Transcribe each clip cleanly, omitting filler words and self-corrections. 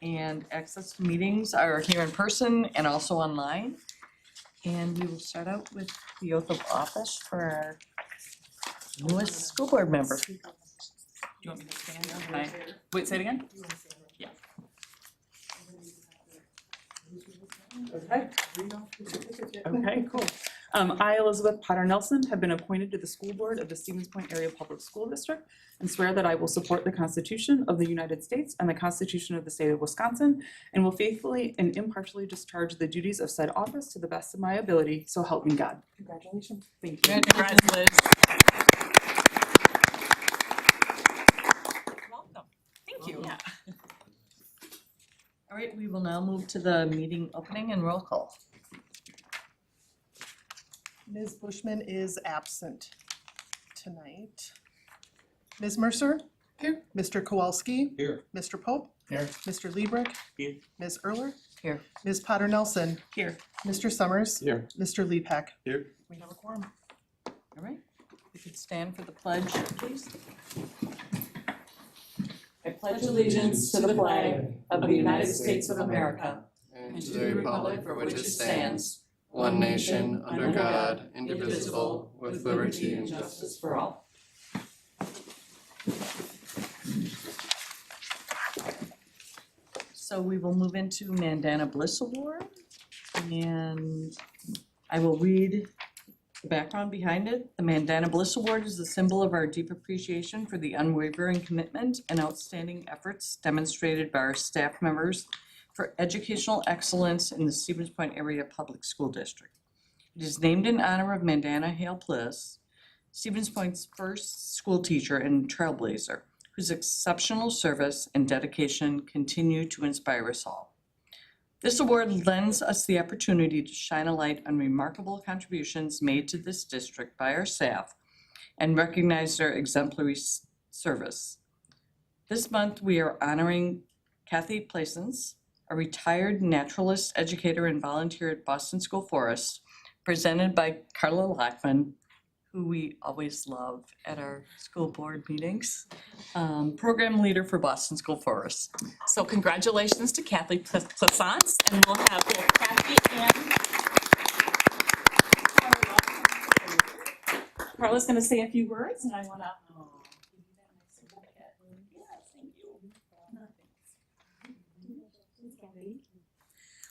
and access to meetings are here in person and also online. And we will start out with the oath of office for our newest school board member. Do you want me to stand? Can I, wait, say it again? Yeah. Okay. Okay, cool. I, Elizabeth Potter Nelson, have been appointed to the school board of the Stevens Point Area Public School District and swear that I will support the Constitution of the United States and the Constitution of the State of Wisconsin and will faithfully and impartially discharge the duties of said office to the best of my ability, so help me God. Congratulations. Thank you. Congrats, Liz. Welcome. Thank you. Yeah. All right, we will now move to the meeting opening and roll call. Ms. Bushman is absent tonight. Ms. Mercer? Here. Mr. Kowalski? Here. Mr. Pope? Here. Mr. Liebrick? Here. Ms. Erler? Here. Ms. Potter Nelson? Here. Mr. Summers? Here. Mr. Leapak? Here. We have a quorum. All right, you could stand for the pledge, please. I pledge allegiance to the flag of the United States of America and to the republic for which it stands, one nation, under God, indivisible, with liberty and justice for all. So we will move into Mandana Bliss Award, and I will read the background behind it. The Mandana Bliss Award is a symbol of our deep appreciation for the unwavering commitment and outstanding efforts demonstrated by our staff members for educational excellence in the Stevens Point Area Public School District. It is named in honor of Mandana Hale Bliss, Stevens Point's first school teacher and trailblazer, whose exceptional service and dedication continue to inspire us all. This award lends us the opportunity to shine a light on remarkable contributions made to this district by our staff and recognize their exemplary service. This month, we are honoring Kathy Plaisance, a retired naturalist, educator, and volunteer at Boston School Forest, presented by Carla Lockman, who we always love at our school board meetings, program leader for Boston School Forest. So congratulations to Kathy Plaisance, and we'll have both Kathy and Carla. Carla's gonna say a few words, and I wanna.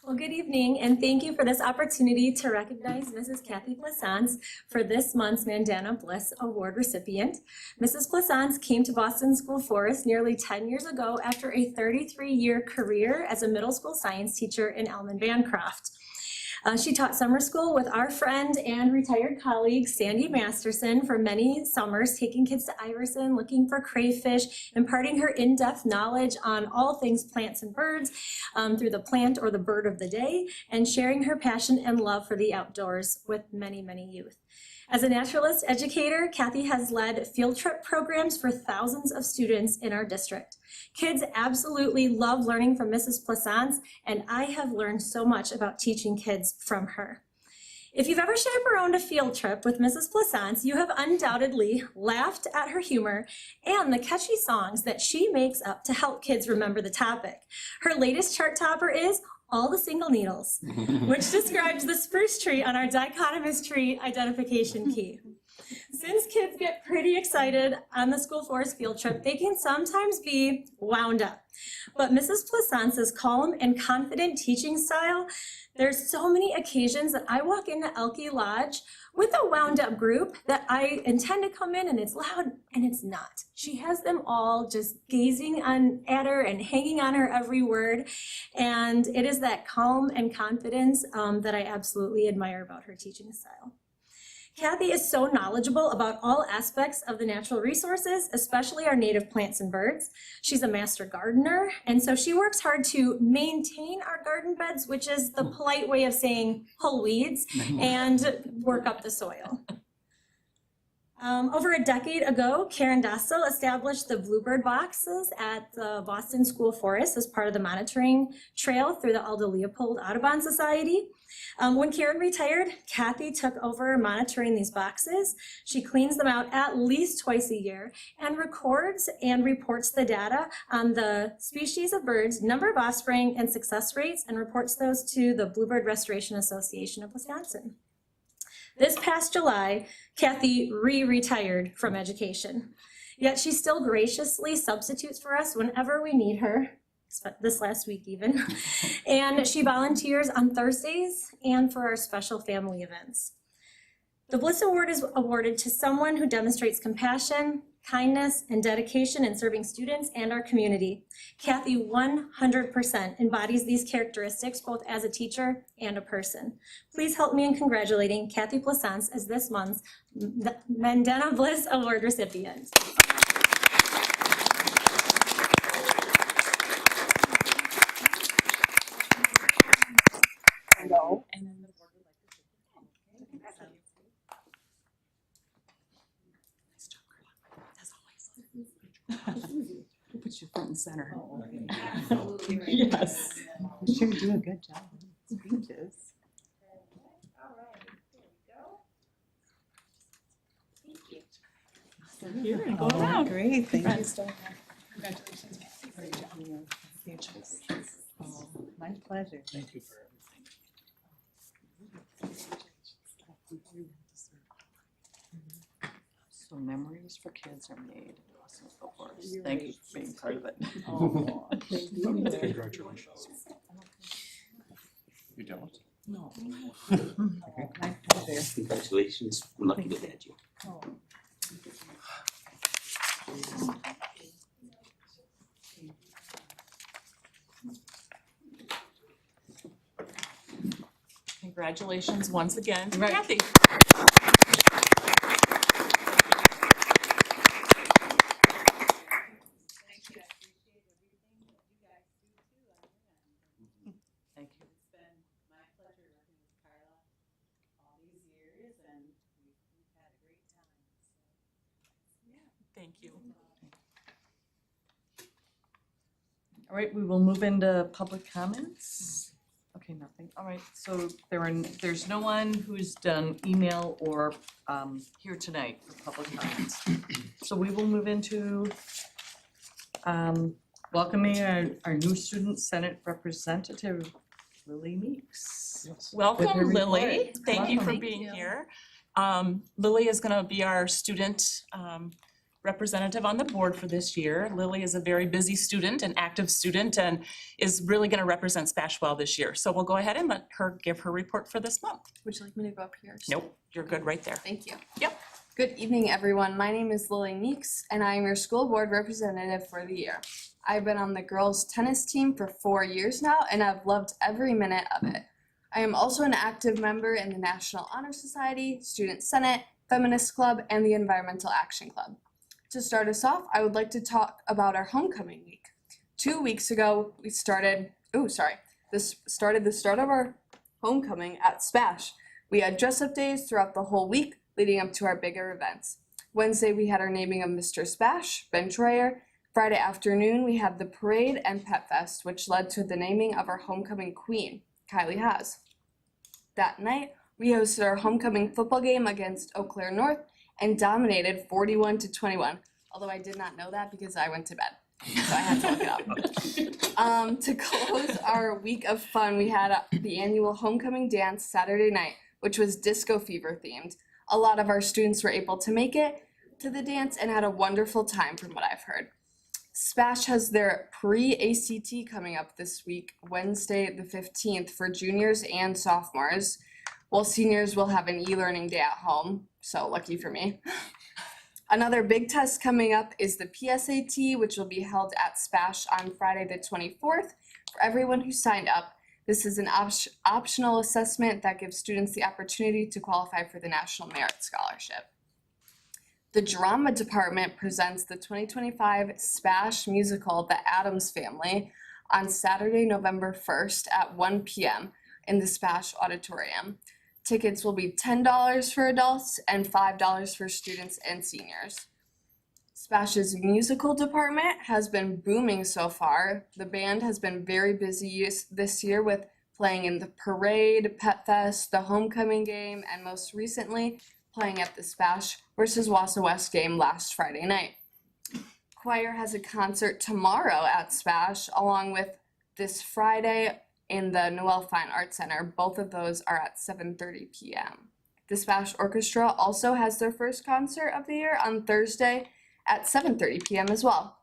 Well, good evening, and thank you for this opportunity to recognize Mrs. Kathy Plaisance for this month's Mandana Bliss Award recipient. Mrs. Plaisance came to Boston School Forest nearly 10 years ago after a 33-year career as a middle school science teacher in Elman Bancroft. She taught summer school with our friend and retired colleague Sandy Masterson for many summers, taking kids to Iverson, looking for crayfish, imparting her in-depth knowledge on all things plants and birds through the plant or the bird of the day, and sharing her passion and love for the outdoors with many, many youth. As a naturalist educator, Kathy has led field trip programs for thousands of students in our district. Kids absolutely love learning from Mrs. Plaisance, and I have learned so much about teaching kids from her. If you've ever chaperoned a field trip with Mrs. Plaisance, you have undoubtedly laughed at her humor and the catchy songs that she makes up to help kids remember the topic. Her latest chart topper is All the Single Needles, which describes the spruce tree on our dichotomous tree identification key. Since kids get pretty excited on the school forest field trip, they can sometimes be wound up. But Mrs. Plaisance's calm and confident teaching style, there's so many occasions that I walk into Elke Lodge with a wound up group that I intend to come in and it's loud and it's not. She has them all just gazing at her and hanging on her every word. And it is that calm and confidence that I absolutely admire about her teaching style. Kathy is so knowledgeable about all aspects of the natural resources, especially our native plants and birds. She's a master gardener, and so she works hard to maintain our garden beds, which is the polite way of saying pull weeds and work up the soil. Over a decade ago, Karen Dossel established the Bluebird boxes at the Boston School Forest as part of the monitoring trail through the Aldo Leopold Audubon Society. When Karen retired, Kathy took over monitoring these boxes. She cleans them out at least twice a year and records and reports the data on the species of birds, number of offspring, and success rates, and reports those to the Bluebird Restoration Association of Wisconsin. This past July, Kathy retired from education, yet she still graciously substitutes for us whenever we need her, this last week even, and she volunteers on Thursdays and for our special family events. The Bliss Award is awarded to someone who demonstrates compassion, kindness, and dedication in serving students and our community. Kathy 100% embodies these characteristics both as a teacher and a person. Please help me in congratulating Kathy Plaisance as this month's Mandana Bliss Award recipient. Hello. And then the board would like to take the call. Nice job, Carla. As always. We'll put you front and center. Yes. Sure do a good job with speeches. Here and go around. Great, thank you. Congratulations. Great job. Oh, my pleasure. Thank you for So memories for kids are made in Boston School Forest. Thank you for being part of it. Oh, thank you. Congratulations. You don't? No. My pleasure. Congratulations, I'm lucky to have had you. Oh. Congratulations once again to Right. Kathy. Thank you. It's been my pleasure working with Carla all these years, and we've had a great time. Thank you. All right, we will move into public comments. Okay, nothing. All right, so there's no one who's done email or here tonight for public comments. So we will move into welcoming our new student Senate Representative Lily Meeks. Welcome, With her Lily. report. Thank you for Welcome. being here. Lily is gonna be our student representative on the board for this year. Lily is a very busy student, an active student, and is really gonna represent Spash well this year. So we'll go ahead and let her give her report for this month. Would you like me to go up here? Nope, you're good right there. Thank you. Yep. Good evening, everyone. My name is Lily Meeks, and I am your school board representative for the year. I've been on the girls' tennis team for 4 years now, and I've loved every minute of it. I am also an active member in the National Honor Society, Student Senate, Feminist Club, and the Environmental Action Club. To start us off, I would like to talk about our homecoming week. 2 weeks ago, this started the start of our homecoming at Spash. We had dress-up days throughout the whole week, leading up to our bigger events. Wednesday, we had our naming of Mr. Spash, Ben Troyer. Friday afternoon, we had the parade and Pet Fest, which led to the naming of our homecoming queen, Kylie Haas. That night, we hosted our homecoming football game against Eau Claire North and dominated 41-21, although I did not know that because I went to bed, so I had to look it up. To close our week of fun, we had the annual homecoming dance Saturday night, which was disco fever themed. A lot of our students were able to make it to the dance and had a wonderful time from what I've heard. Spash has their pre-ACT coming up this week, Wednesday the 15th, for juniors and sophomores, while seniors will have an e-learning day at home, so lucky for me. Another big test coming up is the PSAT, which will be held at Spash on Friday the 24th. For everyone who signed up, this is an optional assessment that gives students the opportunity to qualify for the National Merit Scholarship. The drama department presents the 2025 Spash musical, The Addams Family, on Saturday, November 1st at 1 p.m. in the Spash Auditorium. Tickets will be $10 for adults and $5 for students and seniors. Spash's musical department has been booming so far. The band has been very busy this year with playing in the parade, Pet Fest, the homecoming game, and most recently playing at the Spash versus Wassa West game last Friday night. Choir has a concert tomorrow at Spash, along with this Friday in the Noel Fine Arts Center. Both of those are at 7:30 p.m. The Spash Orchestra also has their first concert of the year on Thursday at 7:30 p.m. as well.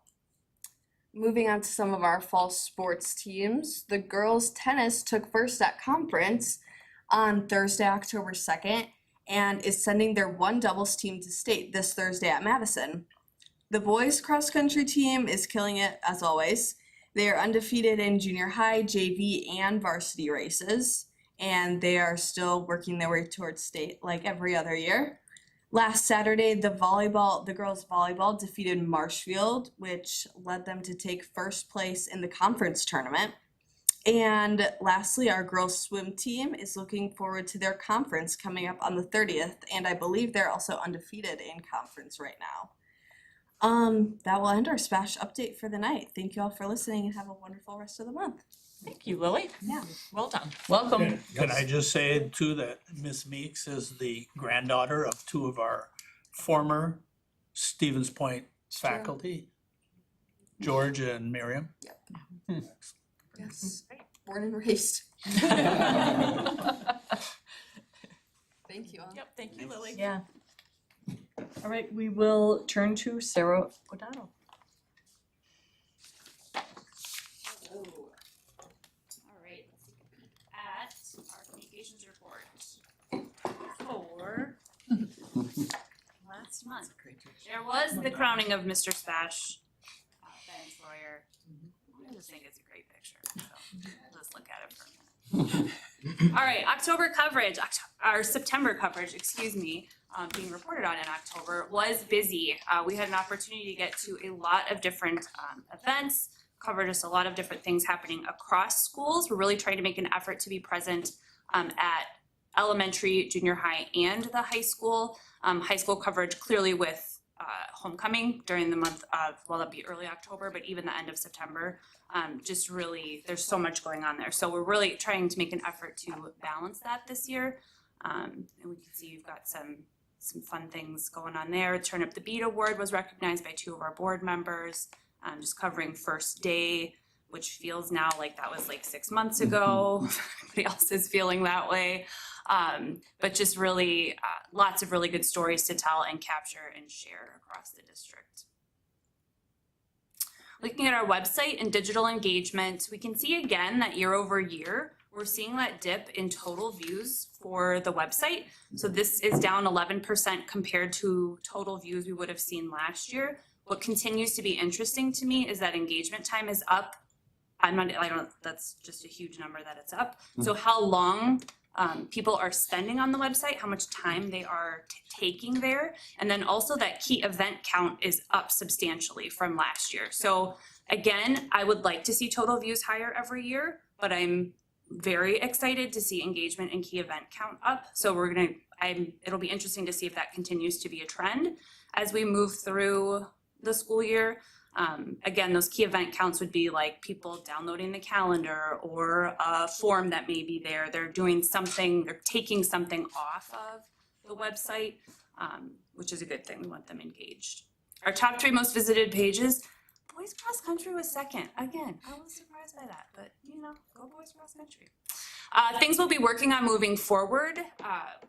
Moving on to some of our fall sports teams, the girls tennis took first at conference on Thursday, October 2nd, and is sending their one doubles team to state this Thursday at Madison. The boys cross country team is killing it as always. They are undefeated in junior high, JV, and varsity races, and they are still working their way towards state like every other year. Last Saturday, the girls volleyball defeated Marshfield, which led them to take first place in the conference tournament. And lastly, our girls swim team is looking forward to their conference coming up on the 30th, and I believe they're also undefeated in conference right now. That will end our Spash update for the night. Thank you all for listening and have a wonderful rest of the month. Thank you, Lily. Yeah. Well done. Welcome. Can I just say too that Miss Meeks is the granddaughter of two of our former Stevens Point faculty, George and Miriam. Yep. Yes, born and raised. Thank you all. Yep, thank you, Lily. Yeah. All right, we will turn to Sarah O'Donnell. All right, let's take a peek at our communications report for last month. There was the crowning of Mr. Spash, Ben Sawyer. I just think it's a great picture, so let's look at it for a minute. All right, October coverage, our September coverage, excuse me, being reported on in October was busy. We had an opportunity to get to a lot of different events, covered just a lot of different things happening across schools. We're really trying to make an effort to be present at elementary, junior high, and the high school. High school coverage clearly with homecoming during the month of, well, that'd be early October, but even the end of September. Just really, there's so much going on there. So we're really trying to make an effort to balance that this year. And we can see you've got some fun things going on there. Turn Up the Beat Award was recognized by two of our board members, just covering first day, which feels now like that was like 6 months ago. Everybody else is feeling that way. But just really lots of really good stories to tell and capture and share across the district. Looking at our website and digital engagement, we can see again that year over year, we're seeing that dip in total views for the website. So this is down 11% compared to total views we would have seen last year. What continues to be interesting to me is that engagement time is up. That's just a huge number that it's up. So how long people are spending on the website, how much time they are taking there, and then also that key event count is up substantially from last year. So again, I would like to see total views higher every year, but I'm very excited to see engagement and key event count up. So it'll be interesting to see if that continues to be a trend as we move through the school year. Again, those key event counts would be like people downloading the calendar or a form that may be there. They're doing something, they're taking something off of the website, which is a good thing. We want them engaged. Our top 3 most visited pages, Boys Cross Country was second. Again, I was surprised by that, but go Boys Cross Country. Things we'll be working on moving forward.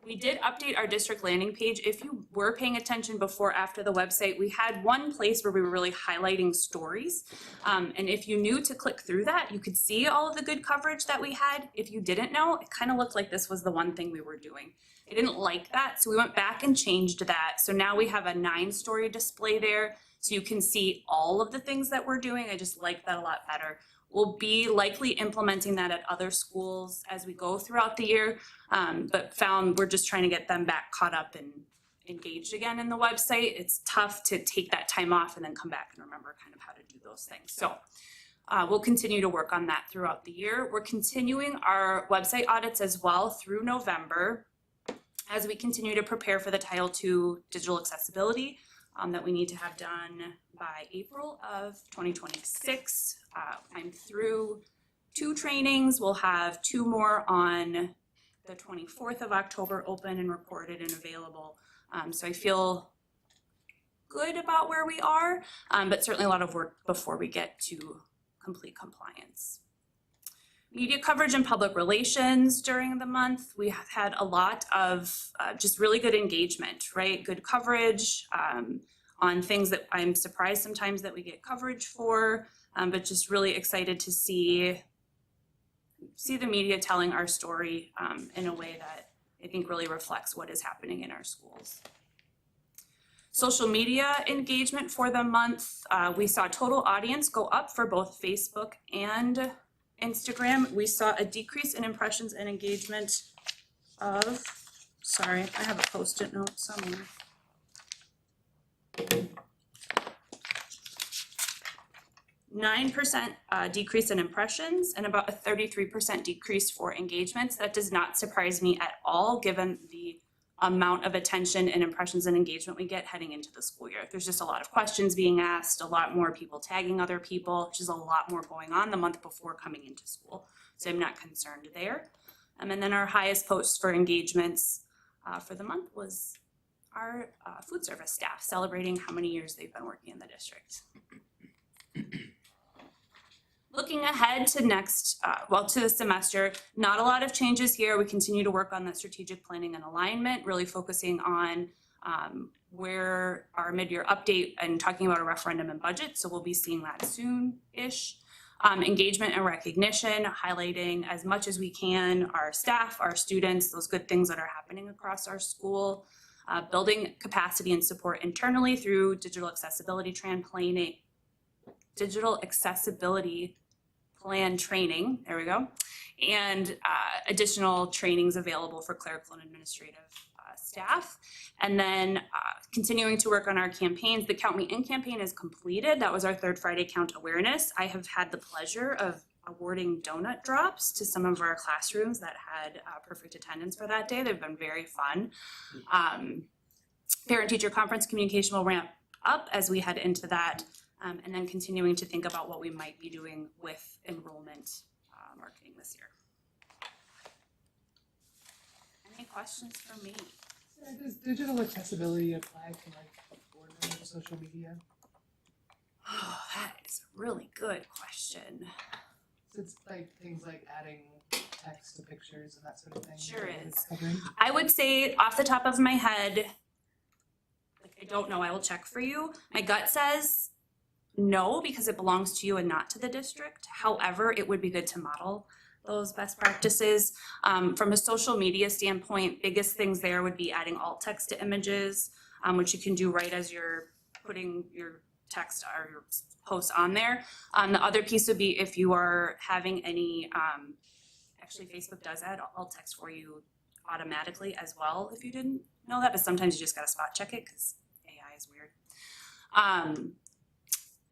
We did update our district landing page. If you were paying attention before, after the website, we had one place where we were really highlighting stories. And if you knew to click through that, you could see all of the good coverage that we had. If you didn't know, it kind of looked like this was the one thing we were doing. I didn't like that, so we went back and changed that. So now we have a 9-story display there, so you can see all of the things that we're doing. I just like that a lot better. We'll be likely implementing that at other schools as we go throughout the year, but found we're just trying to get them back caught up and engaged again in the website. It's tough to take that time off and then come back and remember kind of how to do those things. So we'll continue to work on that throughout the year. We're continuing our website audits as well through November. as we continue to prepare for the Title II digital accessibility that we need to have done by April of 2026. I'm through 2 trainings. We'll have 2 more on the 24th of October, open and recorded and available. So I feel good about where we are, but certainly a lot of work before we get to complete compliance. Media coverage and public relations during the month. We have had a lot of just really good engagement, right? Good coverage on things that I'm surprised sometimes that we get coverage for, but just really excited to see the media telling our story in a way that I think really reflects what is happening in our schools. Social media engagement for the month, we saw total audience go up for both Facebook and Instagram. We saw a decrease in impressions and engagement of, sorry, I have a Post-it note somewhere. %9 decrease in impressions and about a 33% decrease for engagements. That does not surprise me at all, given the amount of attention and impressions and engagement we get heading into the school year. There's just a lot of questions being asked, a lot more people tagging other people, which is a lot more going on the month before coming into school. So I'm not concerned there. And then our highest post for engagements for the month was our food service staff celebrating how many years they've been working in the district. Looking ahead to to the semester, not a lot of changes here. We continue to work on that strategic planning and alignment, really focusing on where our mid-year update and talking about a referendum and budget. So we'll be seeing that soon-ish. Engagement and recognition, highlighting as much as we can our staff, our students, those good things that are happening across our school. Building capacity and support internally through digital accessibility plan training, there we go, and additional trainings available for clerical and administrative staff. And then continuing to work on our campaigns. The Count Me In campaign is completed. That was our third Friday Count awareness. I have had the pleasure of awarding donut drops to some of our classrooms that had perfect attendance for that day. They've been very fun. Parent-teacher conference communication will ramp up as we head into that. And then continuing to think about what we might be doing with enrollment marketing this year. Any questions for me? Does digital accessibility apply to like board members' social media? Oh, that is a really good question. So it's like things like adding text to pictures and that sort of thing? Sure that is. it's covering? I would say off the top of my head, like I don't know, I will check for you. My gut says no, because it belongs to you and not to the district. However, it would be good to model those best practices. From a social media standpoint, biggest things there would be adding alt text to images, which you can do right as you're putting your text or your posts on there. The other piece would be if you are having any, actually Facebook does add alt text for you automatically as well, if you didn't know that, but sometimes you just gotta spot check it because AI is weird.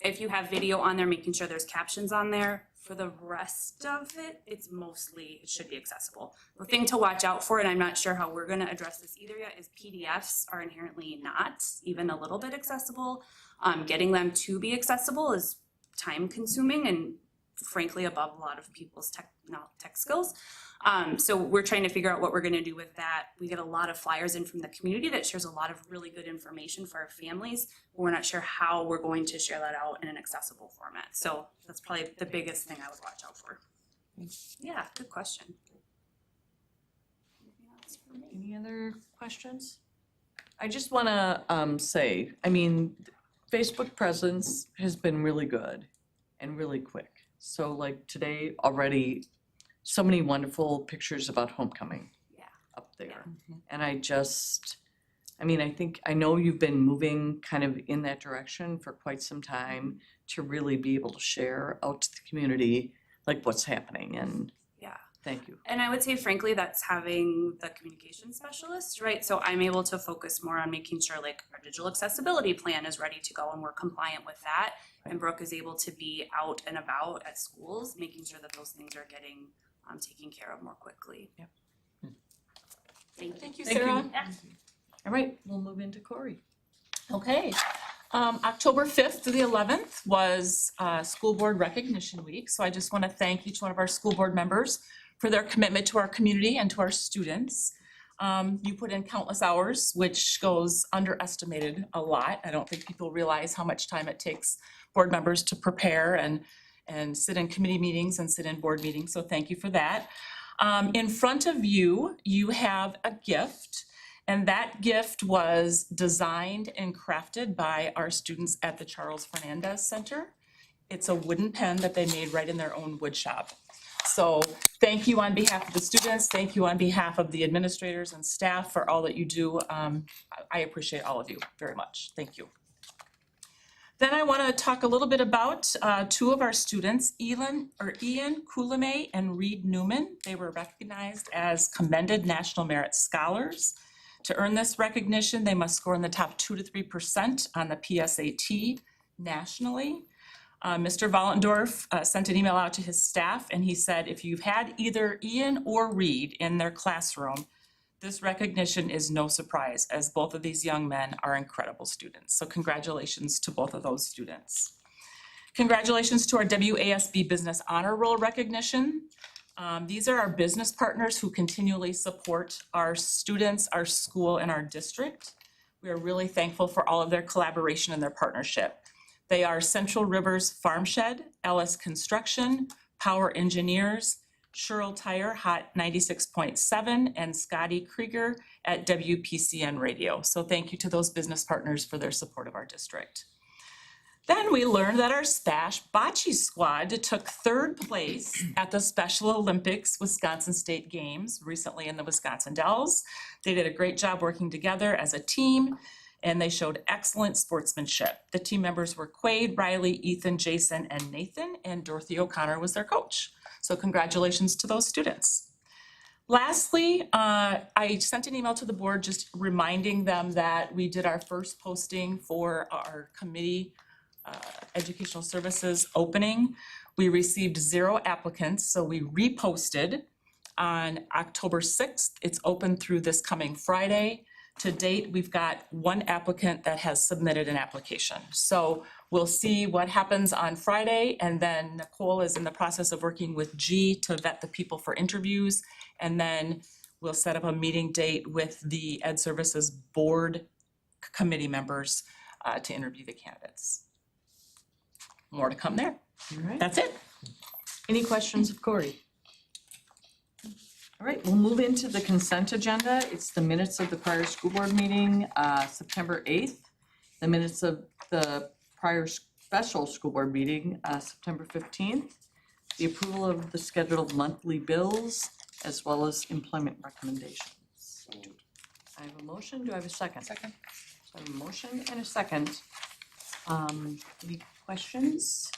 If you have video on there, making sure there's captions on there. For the rest of it, it should be accessible. The thing to watch out for, and I'm not sure how we're gonna address this either yet, is PDFs are inherently not even a little bit accessible. Getting them to be accessible is time consuming and frankly above a lot of people's tech skills. So we're trying to figure out what we're gonna do with that. We get a lot of flyers in from the community that shares a lot of really good information for our families. But we're not sure how we're going to share that out in an accessible format. So that's probably the biggest thing I would watch out for. Yeah, good question. Anything else for me? Any other questions? I just wanna say, I mean, Facebook presence has been really good and really quick. So like today already, so many wonderful pictures about homecoming. Yeah. Up there. And I know you've been moving kind of in that direction for quite some time to really be able to share out to the community like what's happening, and Yeah. thank you. And I would say frankly, that's having the communication specialist, right? So I'm able to focus more on making sure like our digital accessibility plan is ready to go and we're compliant with that. And Brooke is able to be out and about at schools, making sure that those things are getting taken care of more quickly. Yep. Thank you. Thank you, Thank you. Sarah. All right, we'll move into Corey. Okay, October 5th to the 11th was School Board Recognition Week. So I just want to thank each one of our school board members for their commitment to our community and to our students. You put in countless hours, which goes underestimated a lot. I don't think people realize how much time it takes board members to prepare and sit in committee meetings and sit in board meetings, so thank you for that. In front of you, you have a gift, and that gift was designed and crafted by our students at the Charles Fernandez Center. It's a wooden pen that they made right in their own wood shop. So thank you on behalf of the students, thank you on behalf of the administrators and staff for all that you do. I appreciate all of you very much, thank you. Then I want to talk a little bit about two of our students, Ian Coulomé and Reed Newman. They were recognized as commended National Merit Scholars. To earn this recognition, they must score in the top 2 to 3% on the PSAT nationally. Mr. Vollendorf sent an email out to his staff, and he said, if you've had either Ian or Reed in their classroom, this recognition is no surprise, as both of these young men are incredible students. So congratulations to both of those students. Congratulations to our WASB Business Honor Roll recognition. These are our business partners who continually support our students, our school, and our district. We are really thankful for all of their collaboration and their partnership. They are Central Rivers Farm Shed, Ellis Construction, Power Engineers, Sherrill Tire, Hot 96.7, and Scotty Krieger at WPCN Radio. So thank you to those business partners for their support of our district. Then we learned that our Spash Bocce squad took 3rd place at the Special Olympics Wisconsin State Games recently in the Wisconsin Dells. They did a great job working together as a team, and they showed excellent sportsmanship. The team members were Quade, Riley, Ethan, Jason, and Nathan, and Dorothy O'Connor was their coach. So congratulations to those students. Lastly, I sent an email to the board just reminding them that we did our first posting for our committee educational services opening. We received 0 applicants, so we reposted on October 6th. It's open through this coming Friday. To date, we've got 1 applicant that has submitted an application. So we'll see what happens on Friday, and then Nicole is in the process of working with G to vet the people for interviews, and then we'll set up a meeting date with the Ed Services Board committee members to interview the candidates. More to come there. All right. That's it. Any questions of Corey? All right, we'll move into the consent agenda. It's the minutes of the prior school board meeting, September 8th. The minutes of the prior special school board meeting, September 15th. The approval of the scheduled monthly bills, as well as employment recommendations. I have a motion. Do I have a second? Second. So I have a motion and a second. Any questions?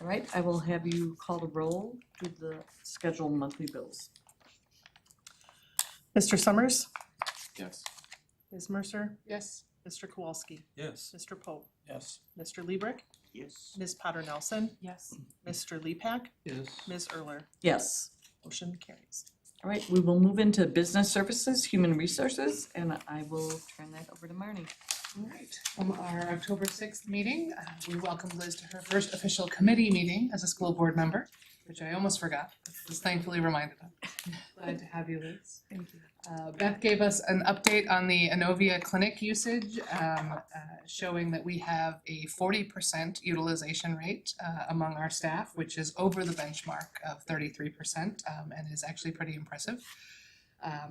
All right, I will have you call the roll to the scheduled monthly bills. Mr. Summers, Yes. Ms. Mercer, Yes. Mr. Kowalski, Yes. Mr. Pope, Yes. Mr. Liebrick, Yes. Ms. Potter Nelson, Yes. Mr. Lepak, Yes. Ms. Erler. Yes. Motion carries. All right, we will move into business services, human resources, and I will turn that over to Marnie. All right, from our October 6th meeting, we welcomed Liz to her first official committee meeting as a school board member, which I almost forgot, but was thankfully reminded of. Glad to have you, Liz. Thank you. Beth gave us an update on the Inovia clinic usage, showing that we have a 40% utilization rate among our staff, which is over the benchmark of 33%, and is actually pretty impressive.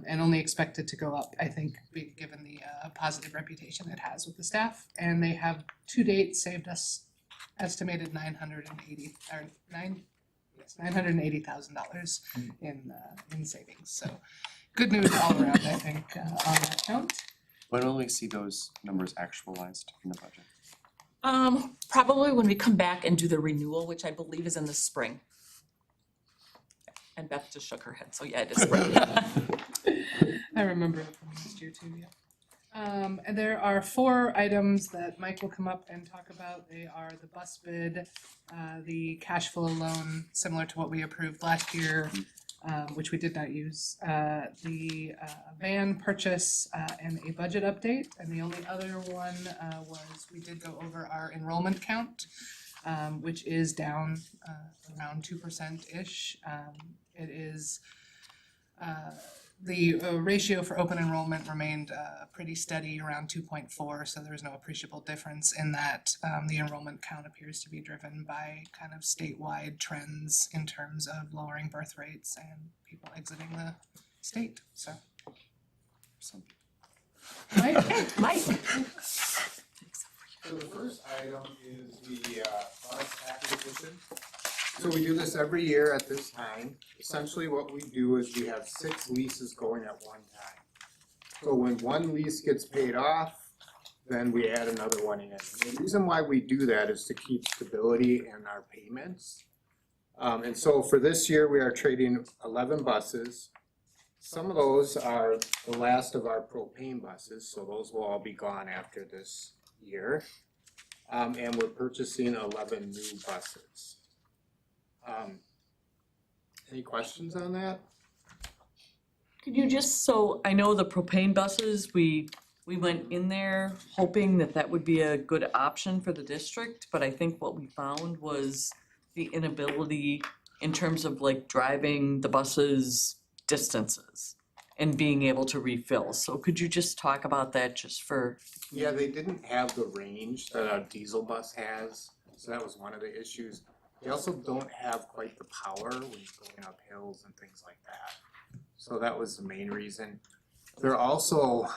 And only expected to go up, I think, given the positive reputation it has with the staff. And they have to date saved us estimated $980,000 in savings. So good news all around, I think, on that count. When will we see those numbers actualized in the budget? Probably when we come back and do the renewal, which I believe is in the spring. And Beth just shook her head, so yeah, it is spring. I remember it from last year too, yeah. And there are 4 items that Mike will come up and talk about. They are the bus bid, the cash flow loan, similar to what we approved last year, which we did not use, the van purchase, and a budget update. And the only other one was we did go over our enrollment count, which is down around 2%-ish. It is the ratio for open enrollment remained pretty steady around 2.4, so there was no appreciable difference in that. The enrollment count appears to be driven by kind of statewide trends in terms of lowering birth rates and people exiting the state, so. Mike? Mike. So the first item is the bus acquisition. So we do this every year at this time. Essentially what we do is we have 6 leases going at one time. So when one lease gets paid off, then we add another one in. And the reason why we do that is to keep stability in our payments. And so for this year, we are trading 11 buses. Some of those are the last of our propane buses, so those will all be gone after this year. And we're purchasing 11 new buses. Any questions on that? Could you just, so I know the propane buses, we went in there hoping that that would be a good option for the district, but I think what we found was the inability in terms of like driving the buses distances and being able to refill. So could you just talk about that just for? Yeah, they didn't have the range that a diesel bus has, so that was one of the issues. They also don't have quite the power when you're going up hills and things like that. So that was the main reason. They're also,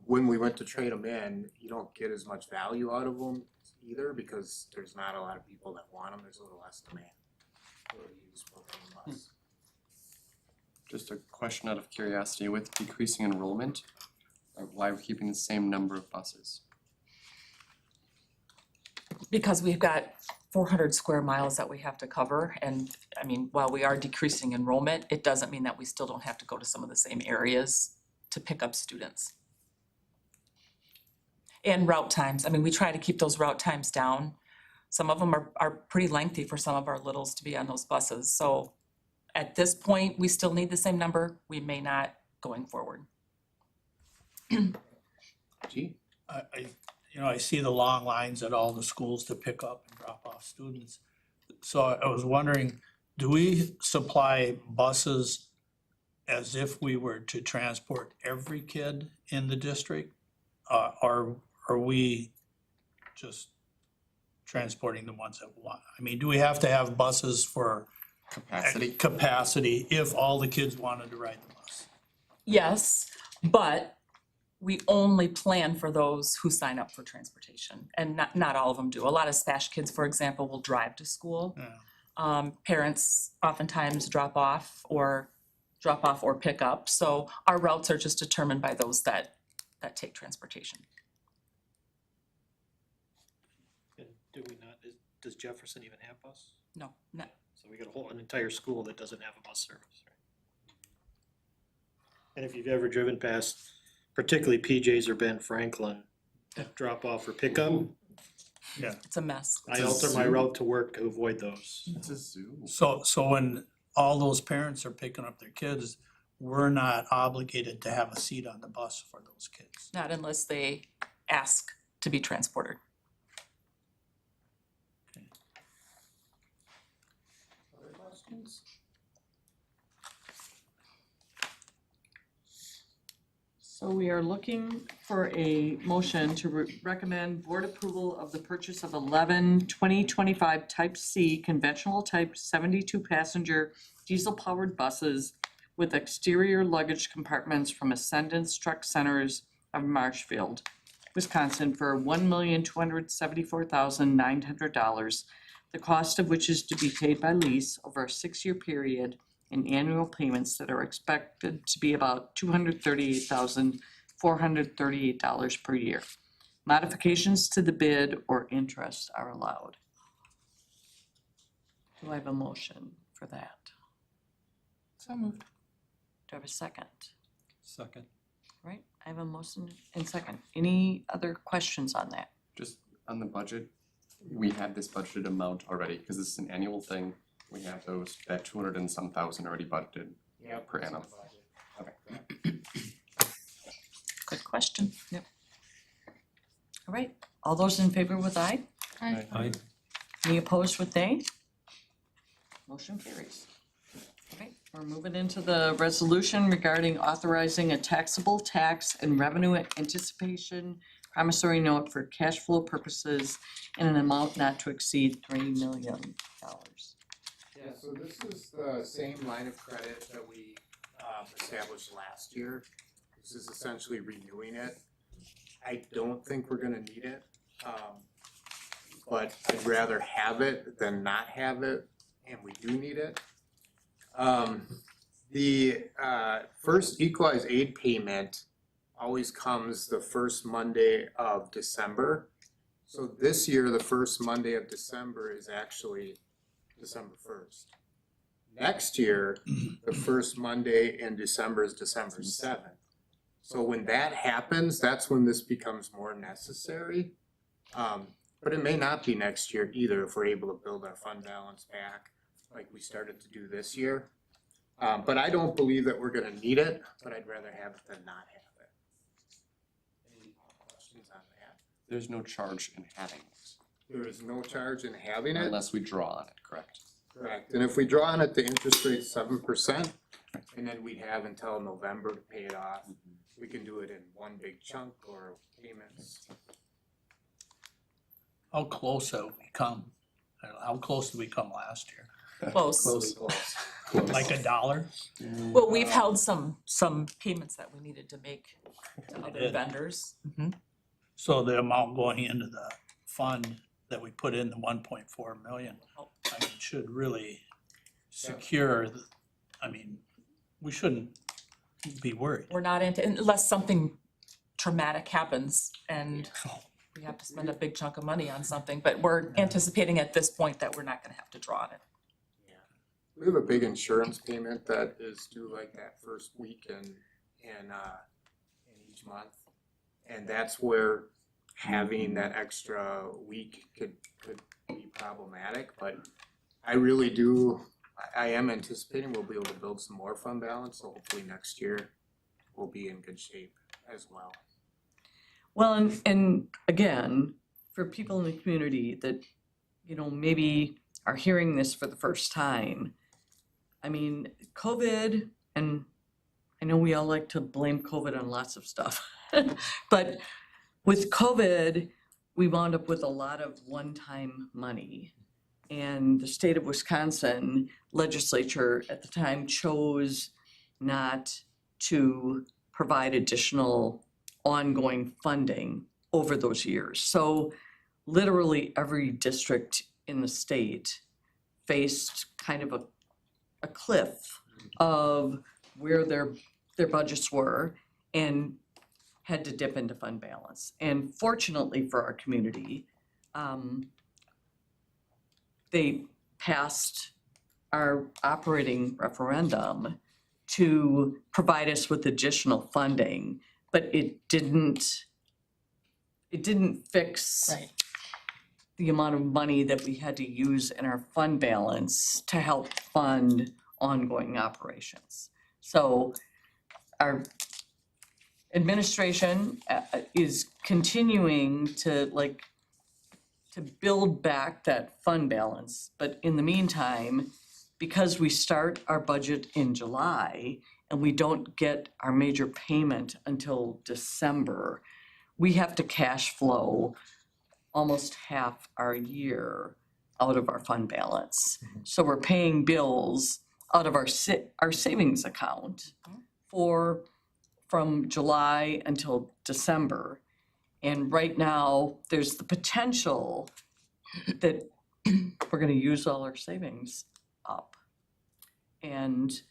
when we went to trade them in, you don't get as much value out of them either because there's not a lot of people that want them. There's a little less demand for a used propane bus. Just a question out of curiosity, with decreasing enrollment, why we're keeping the same number of buses? Because we've got 400 square miles that we have to cover, and I mean, while we are decreasing enrollment, it doesn't mean that we still don't have to go to some of the same areas to pick up students. And route times, I mean, we try to keep those route times down. Some of them are pretty lengthy for some of our littles to be on those buses, so at this point, we still need the same number, we may not going forward. Gee? I see the long lines at all the schools to pick up and drop off students. So I was wondering, do we supply buses as if we were to transport every kid in the district? Or are we just transporting the ones that want? I mean, do we have to have buses for capacity if all the kids wanted to ride the bus? Yes, but we only plan for those who sign up for transportation, and not all of them do. A lot of SPASH kids, for example, will drive to school. Yeah. Parents oftentimes drop off or pick up, so our routes are just determined by those that take transportation. And do we not, does Jefferson even have bus? No, not. So we got an entire school that doesn't have a bus service, right? And if you've ever driven past, particularly PJ's or Ben Franklin, drop off or pickup, Yeah. It's a mess. I alter my route to work to avoid those. It's a zoo. So when all those parents are picking up their kids, we're not obligated to have a seat on the bus for those kids. Not unless they ask to be transported. Other questions? So we are looking for a motion to recommend board approval of the purchase of 11 2025 Type C conventional type 72 passenger diesel powered buses with exterior luggage compartments from Ascendance Truck Centers of Marshfield, Wisconsin for $1,274,900, the cost of which is to be paid by lease over a 6-year period in annual payments that are expected to be about $238,438 per year. Modifications to the bid or interest are allowed. Do I have a motion for that? So moved. Do I have a second? Second. Right, I have a motion and second. Any other questions on that? Just on the budget, we had this budgeted amount already, because this is an annual thing. We have those, that 200 and some thousand already budgeted Yep. per annum. Good question. Yep. All right, all those in favor with aye? Aye. Any opposed with nay? Motion carries. All right, we're moving into the resolution regarding authorizing a taxable tax and revenue anticipation promissory note for cash flow purposes in an amount not to exceed $3 million. Yeah, so this is the same line of credit that we established last year. This is essentially renewing it. I don't think we're gonna need it, but I'd rather have it than not have it, and we do need it. The first equalized aid payment always comes the first Monday of December. So this year, the first Monday of December is actually December 1st. Next year, the first Monday in December is December 7th. So when that happens, that's when this becomes more necessary. But it may not be next year either if we're able to build our fund balance back like we started to do this year. But I don't believe that we're gonna need it, but I'd rather have it than not have it. Any questions on that? There's no charge in having it. There is no charge in having it. Unless we draw on it, correct? Correct, and if we draw on it, the interest rate's 7%, and then we'd have until November to pay it off. We can do it in one big chunk or payments. How close have we come? How close did we come last year? Close. Close. Like $1? Well, we've held some payments that we needed to make to other did. vendors. So the amount going into the fund that we put in, the 1.4 million, I mean, should really secure, we shouldn't be worried. We're not into, unless something traumatic happens and we have to spend a big chunk of money on something, but we're anticipating at this point that we're not gonna have to draw on it. We have a big insurance payment that is due like that first week in each month. And that's where having that extra week could be problematic, but I really do, I am anticipating we'll be able to build some more fund balance, so hopefully next year we'll be in good shape as well. Well, and again, for people in the community that, maybe are hearing this for the first time, I mean, COVID, and I know we all like to blame COVID on lots of stuff, but with COVID, we wound up with a lot of one-time money. And the state of Wisconsin legislature at the time chose not to provide additional ongoing funding over those years. So literally every district in the state faced kind of a cliff of where their budgets were and had to dip into fund balance. And fortunately for our community, they passed our operating referendum to provide us with additional funding, but it didn't fix the amount of money that we had to use in our fund balance to help fund ongoing operations. So our administration is continuing to build back that fund balance. But in the meantime, because we start our budget in July and we don't get our major payment until December, we have to cash flow almost half our year out of our fund balance. So we're paying bills out of our savings account from July until December. And right now, there's the potential that we're gonna use all our savings up. And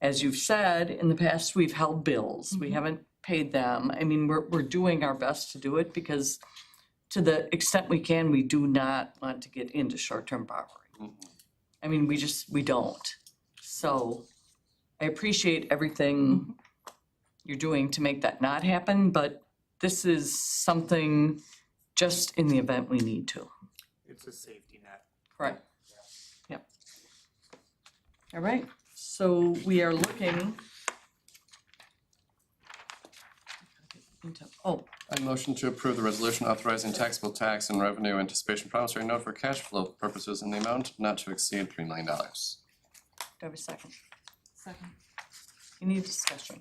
as you've said, in the past, we've held bills. We haven't paid them. I mean, we're doing our best to do it because to the extent we can, we do not want to get into short-term borrowing. I mean, we don't. So I appreciate everything you're doing to make that not happen, but this is something just in the event we need to. It's a safety net. Correct. Yep. All right, so we are looking. Oh, I motion to approve the resolution authorizing taxable tax and revenue anticipation promissory note for cash flow purposes in the amount not to exceed $3 million. do I have a second? Second. Any discussion?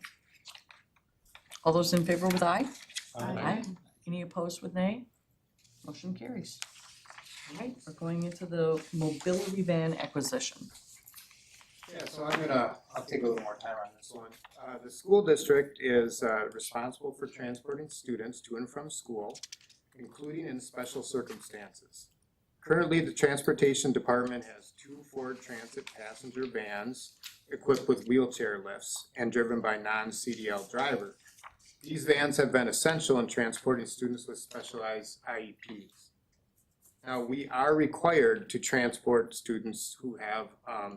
All those in favor with aye? Aye. Any opposed with nay? Motion carries. All right, we're going into the mobility van acquisition. Yeah, so I'll take a little more time on this one. The school district is responsible for transporting students to and from school, including in special circumstances. Currently, the transportation department has 2 Ford Transit passenger vans equipped with wheelchair lifts and driven by non-CDL driver. These vans have been essential in transporting students with specialized IEPs. Now, we are required to transport students who have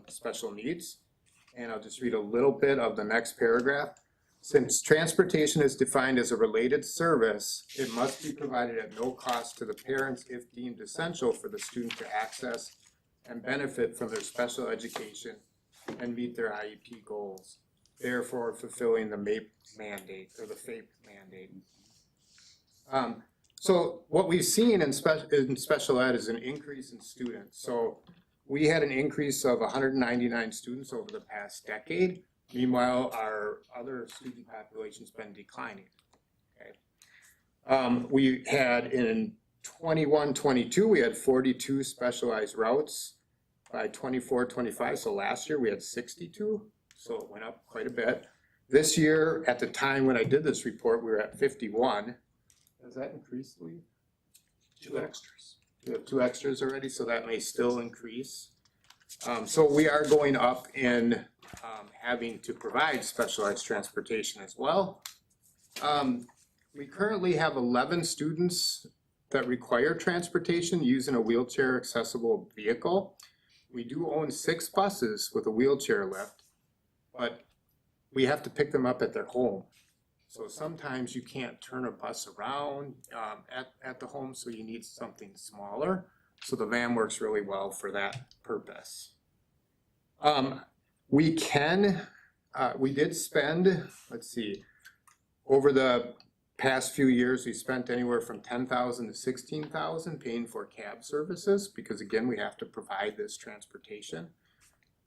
special needs. And I'll just read a little bit of the next paragraph. Since transportation is defined as a related service, it must be provided at no cost to the parents if deemed essential for the student to access and benefit from their special education and meet their IEP goals, therefore fulfilling the MAPE mandate or the FAPE mandate. So what we've seen in special ed is an increase in students. So we had an increase of 199 students over the past decade. Meanwhile, our other student population's been declining. Okay. We had in 21-22, we had 42 specialized routes. By 24-25, so last year we had 62, so it went up quite a bit. This year, at the time when I did this report, we were at 51. Has that increased, Lee? 2 extras. We have 2 extras already, so that may still increase. So we are going up in having to provide specialized transportation as well. We currently have 11 students that require transportation using a wheelchair accessible vehicle. We do own 6 buses with a wheelchair lift, but we have to pick them up at their home. So sometimes you can't turn a bus around at the home, so you need something smaller. So the van works really well for that purpose. We did spend, let's see, over the past few years, we spent anywhere from $10,000 to $16,000 paying for cab services, because again, we have to provide this transportation.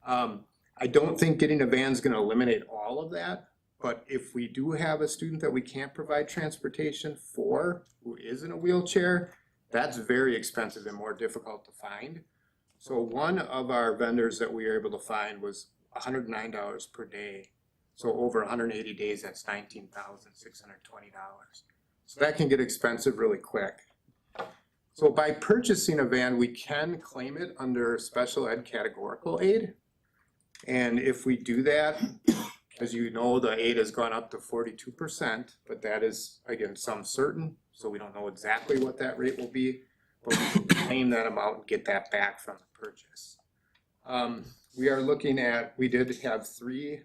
I don't think getting a van is gonna eliminate all of that, but if we do have a student that we can't provide transportation for, who is in a wheelchair, that's very expensive and more difficult to find. So one of our vendors that we were able to find was $109 per day. So over 180 days, that's $19,620. So that can get expensive really quick. So by purchasing a van, we can claim it under special ed categorical aid. And if we do that, as you know, the aid has gone up to 42%, but that is, again, some certain, so we don't know exactly what that rate will be, but we can claim that amount and get that back from the purchase. We are looking at, we did have 3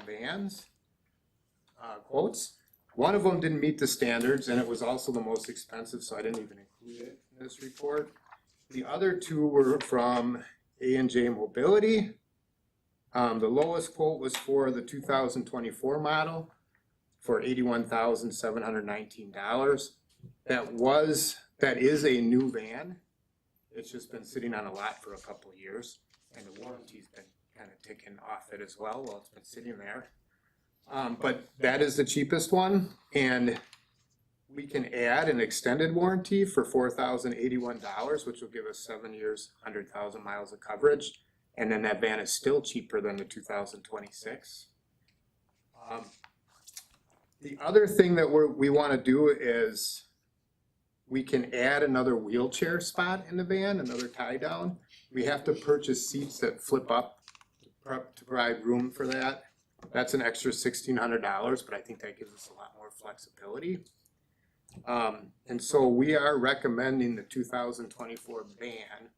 vans quotes. One of them didn't meet the standards, and it was also the most expensive, so I didn't even include it in this report. The other 2 were from A&J Mobility. The lowest quote was for the 2024 model for $81,719. That is a new van. It's just been sitting on a lot for a couple of years, and the warranty's been kind of ticking off it as well while it's been sitting there. But that is the cheapest one, and we can add an extended warranty for $4,081, which will give us 7 years, 100,000 miles of coverage. And then that van is still cheaper than the 2026. The other thing that we want to do is we can add another wheelchair spot in the van, another tie down. We have to purchase seats that flip up to provide room for that. That's an extra $1,600, but I think that gives us a lot more flexibility. And so we are recommending the 2024 van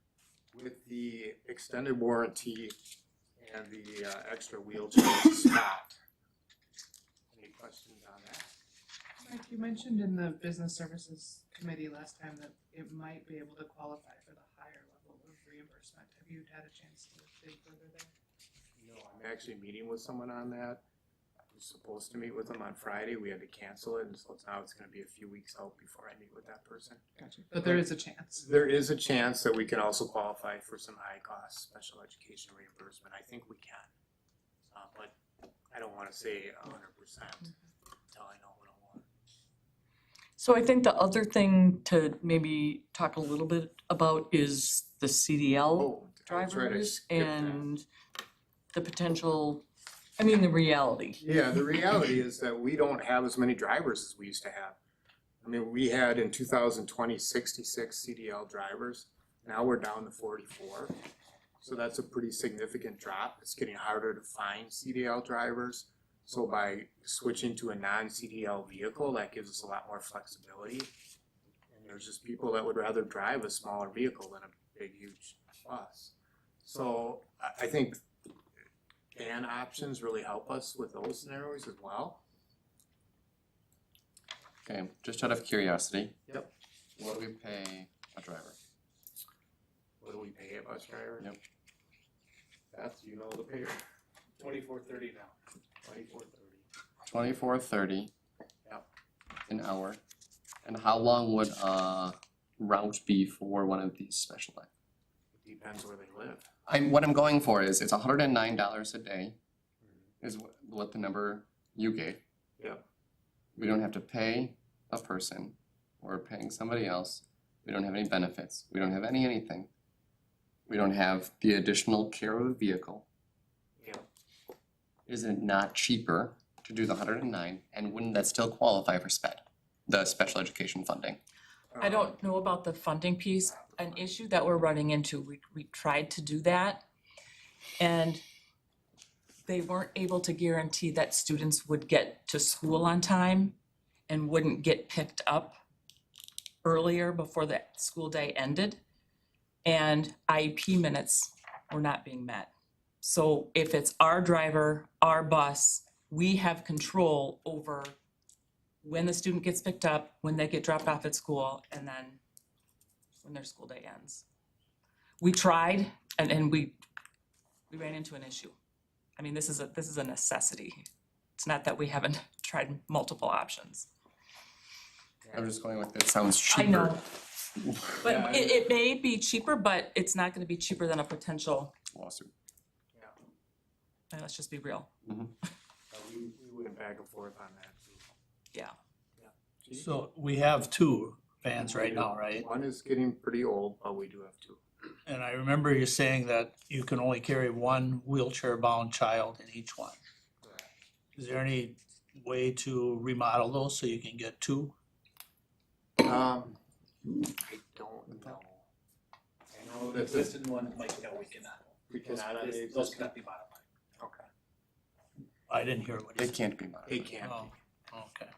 with the extended warranty and the extra wheelchair spot. Any questions on that? Mike, you mentioned in the Business Services Committee last time that it might be able to qualify for the higher level of reimbursement. Have you had a chance to dig further there? actually meeting with someone on that. I was supposed to meet with them on Friday, we had to cancel it, and so now it's gonna be a few weeks out before I meet with that person. Gotcha. But there is a chance. There is a chance that we can also qualify for some high-cost special education reimbursement, I think we can. But I don't wanna say 100% until I know what I want. So I think the other thing to maybe talk a little bit about is the CDL Oh, I was ready to drivers skip that. and the potential, I mean, the reality. Yeah, the reality is that we don't have as many drivers as we used to have. I mean, we had in 2020 66 CDL drivers. Now we're down to 44. So that's a pretty significant drop. It's getting harder to find CDL drivers. So by switching to a non-CDL vehicle, that gives us a lot more flexibility. And there's just people that would rather drive a smaller vehicle than a big, huge bus. So I think van options really help us with those scenarios as well. Okay, just out of curiosity. Yep. What do we pay a driver? What do we pay a bus driver? Yep. Beth, you know the pay rate? $24.30 now. $24.30. Yep. An hour. And how long would a route be for one of these special ed? Depends where they live. What I'm going for is it's $109 a day is what the number you gave. Yep. We don't have to pay a person. We're paying somebody else. We don't have any benefits. We don't have anything. We don't have the additional care of a vehicle. Yep. Is it not cheaper to do the 109 and wouldn't that still qualify for SPED, the special education funding? I don't know about the funding piece. An issue that we're running into, we tried to do that. And they weren't able to guarantee that students would get to school on time and wouldn't get picked up earlier before the school day ended. And IEP minutes were not being met. So if it's our driver, our bus, we have control over when the student gets picked up, when they get dropped off at school, and then when their school day ends. We tried and we ran into an issue. I mean, this is a necessity. It's not that we haven't tried multiple options. I'm just going with it sounds cheaper. I know. But it may be cheaper, but it's not gonna be cheaper than a potential, Lawsuit. and let's just be real. We went back and forth on that too. Yeah. So we have two vans right now, right? One is getting pretty old, but we do have two. And I remember you saying that you can only carry one wheelchair-bound child in each one. Is there any way to remodel those so you can get two? I don't know. I know The that this, existing one, Mike, no, we cannot. we cannot on the Those existing. cannot be modified. Okay. I didn't hear what They you said. can't be modified. It can't Oh, be. okay.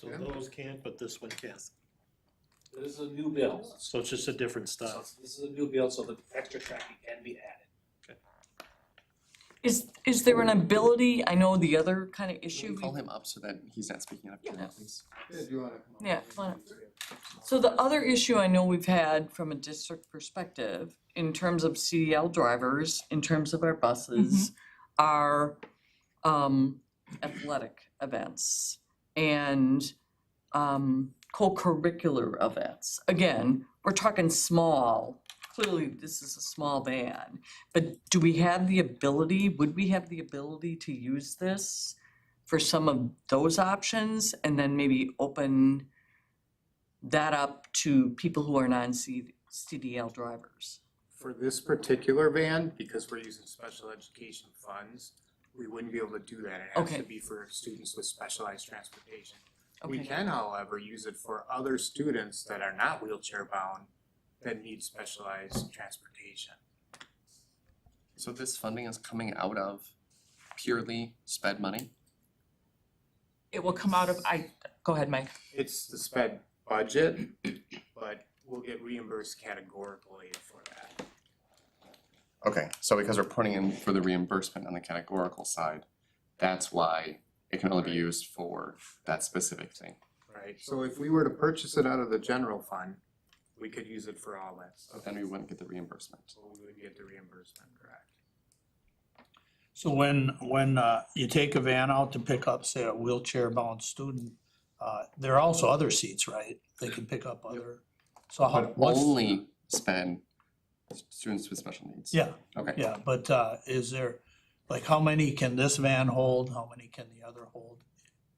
So those can't, but this one can. this is a new build. So it's just a different So style. this is a new build, so the extra tracking can be added. Is there an ability, I know the other kind of Should issue. we call him up so that he's not speaking up to please? Yeah, do you wanna come up? Yeah, come on up. So the other issue I know we've had from a district perspective, in terms of CDL drivers, in terms of our buses, are athletic events and co-curricular events. Again, we're talking small, clearly this is a small van, but do we have the ability, would we have the ability to use this for some of those options and then maybe open that up to people who are non-CDL drivers? For this particular van, because we're using special education funds, we wouldn't be able to do that. It has Okay. to be for students with specialized transportation. We Okay. can, however, use it for other students that are not wheelchair bound that need specialized transportation. So this funding is coming out of purely SPED money? It will come out of, go ahead, Mike. It's the SPED budget, but we'll get reimbursed categorically for that. Okay, so because we're putting in for the reimbursement on the categorical side, that's why it can only be used for that specific thing. Right, so if we were to purchase it out of the general fund, we could use it for all that stuff. But then we wouldn't get the reimbursement. So we would get the reimbursement, correct? So when you take a van out to pick up, say, a wheelchair-bound student, there are also other seats, right? They can pick up other, so how, But what's? only sped students with special needs. Yeah, Okay. yeah, but is there, like, how many can this van hold, how many can the other hold?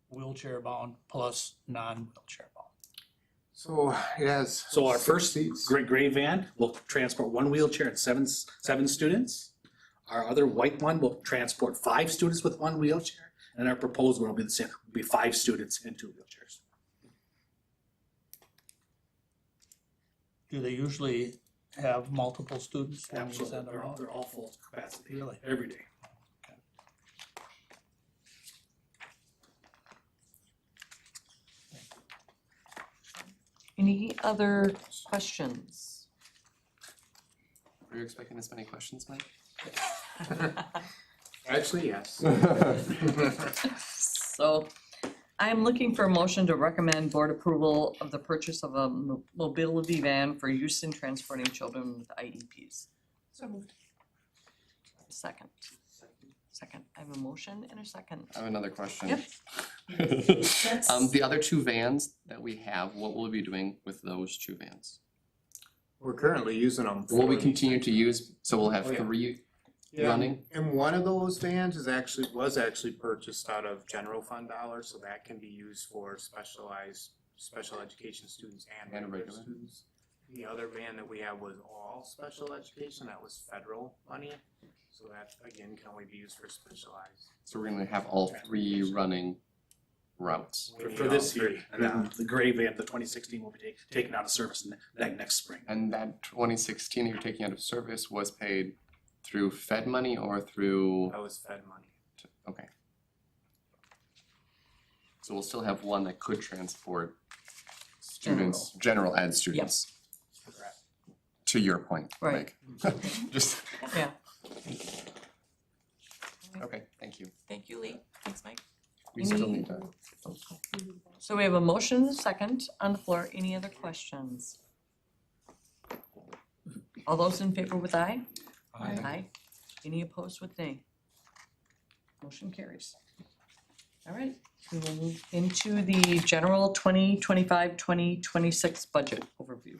Wheelchair-bound plus non-wheelchair-bound? So it has. So our 6 first seats. gray van will transport 1 wheelchair and seven students. Our other white one will transport 5 students with 1 wheelchair, and our proposed one will be the same, will be 5 students and 2 wheelchairs. Do they usually have multiple students when you Absolutely, send them out? they're all full capacity, Really? every day. Any other questions? Were you expecting this many questions, Mike? Actually, yes. So I'm looking for a motion to recommend board approval of the purchase of a mobility van for use in transporting children with IEPs. So moved. Second. Second. I have a motion and a second. I have another question. Yep. The other 2 vans that we have, what will we be doing with those 2 vans? We're currently using them. Will we continue to use, so we'll have Oh, yeah. 3 Yeah, running? and one of those vans was actually purchased out of general fund dollars, so that can be used for special education students and And regular regular. students. The other van that we have was all special education, that was federal money, so that again can only be used for specialized. So we're gonna have all 3 running routes. For this year, and then the gray van, the 2016 will be taken out of service next spring. And that 2016 you're taking out of service was paid through Fed money or through? That was Fed money. Okay. So we'll still have one that could transport students, general ed students. Correct. To your point, Right. Mike. Just. Yeah. Okay, thank you. Thank you, Lee. Thanks, Mike. We still need to. So we have a motion and a second on the floor. Any other questions? All those in favor with aye? Aye. Any opposed with nay? Motion carries. All right, we will move into the general 2025-2026 budget overview.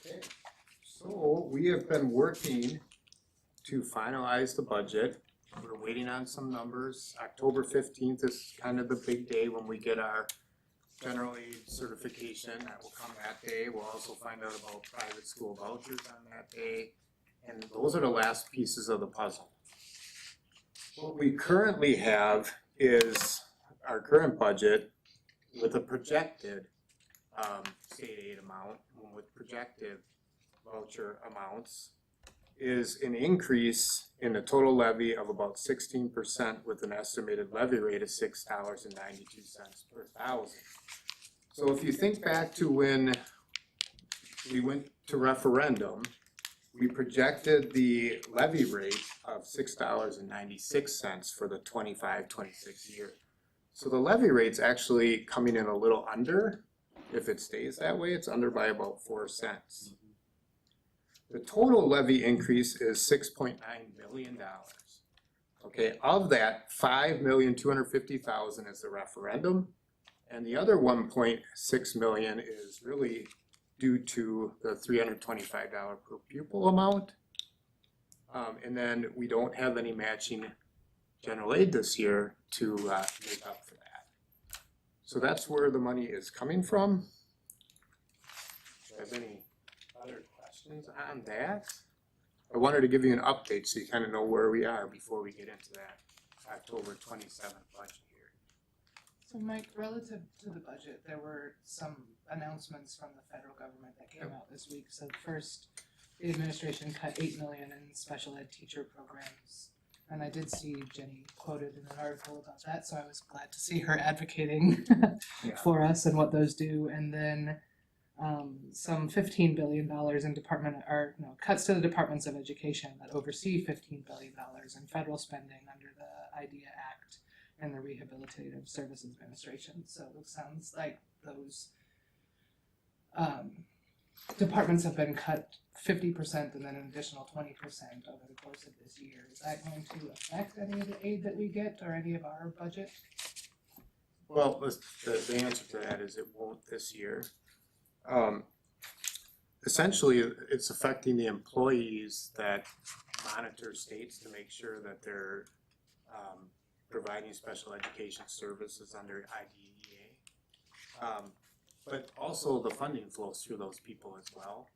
Okay, so we have been working to finalize the budget. We're waiting on some numbers. October 15th is kind of the big day when we get our general aid certification. That will come that day. We'll also find out about private school vouchers on that day. And those are the last pieces of the puzzle. What we currently have is our current budget with a projected state aid amount, with projected voucher amounts, is an increase in the total levy of about 16% with an estimated levy rate of $6.92 per thousand. So if you think back to when we went to referendum, we projected the levy rate of $6.96 for the 25-26 year. So the levy rate's actually coming in a little under. If it stays that way, it's under by about 4 cents. The total levy increase is $6.9 million. Okay, of that, $5,250,000 is the referendum, and the other $1.6 million is really due to the $325 per pupil amount. And then we don't have any matching general aid this year to make up for that. So that's where the money is coming from. Do you have any other questions on that? I wanted to give you an update so you kind of know where we are before we get into that October 27th budget here. So Mike, relative to the budget, there were some announcements from the federal government that came out this week. So first, the administration cut $8 million in special ed teacher programs. And I did see Jenny quoted in an article about that, so I was glad to see her advocating for us and what those do. And then some $15 billion in cuts to the departments of education that oversee $15 billion in federal spending under the IDEA Act and the Rehabilitative Services Administration. So it sounds like those departments have been cut 50% and then an additional 20% over the course of this year. Is that going to affect any of the aid that we get or any of our budget? Well, the answer to that is it won't this year. Essentially, it's affecting the employees that monitor states to make sure that they're providing special education services under IDEA. But also the funding flows through those people as well.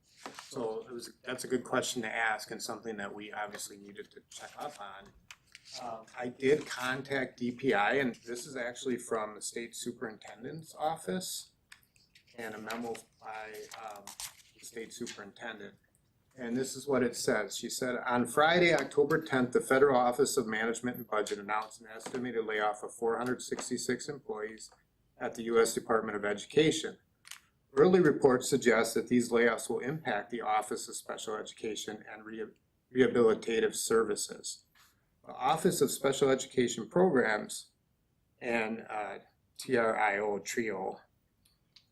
So that's a good question to ask and something that we obviously needed to check up on. I did contact DPI, and this is actually from the state superintendent's office and a memo by the state superintendent. And this is what it says. She said, on Friday, October 10th, the Federal Office of Management and Budget announced an estimated layoff of 466 employees at the U.S. Department of Education. Early reports suggest that these layoffs will impact the Office of Special Education and Rehabilitative Services. The Office of Special Education Programs and TRIO.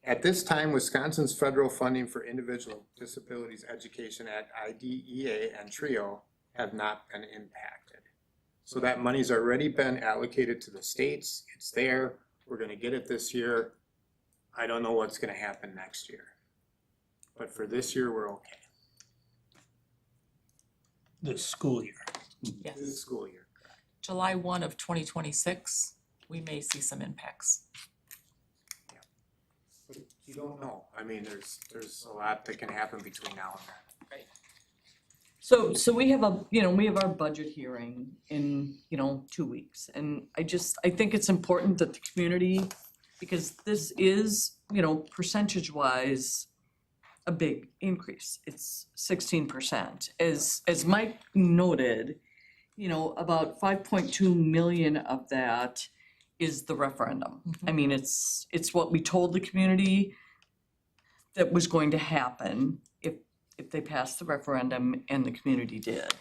At this time, Wisconsin's federal funding for individual disabilities education at IDEA and TRIO have not been impacted. So that money's already been allocated to the states. It's there. We're gonna get it this year. I don't know what's gonna happen next year. But for this year, we're okay. This school year. Yes. This school year. July 1 of 2026, we may see some impacts. But you don't know. I mean, there's a lot that can happen between now and then. So we have we have our budget hearing in, 2 weeks. And I think it's important that the community, because this is, percentage wise, a big increase. It's 16%. As Mike noted, about 5.2 million of that is the referendum. I mean, it's what we told the community that was going to happen if they passed the referendum, and the community did.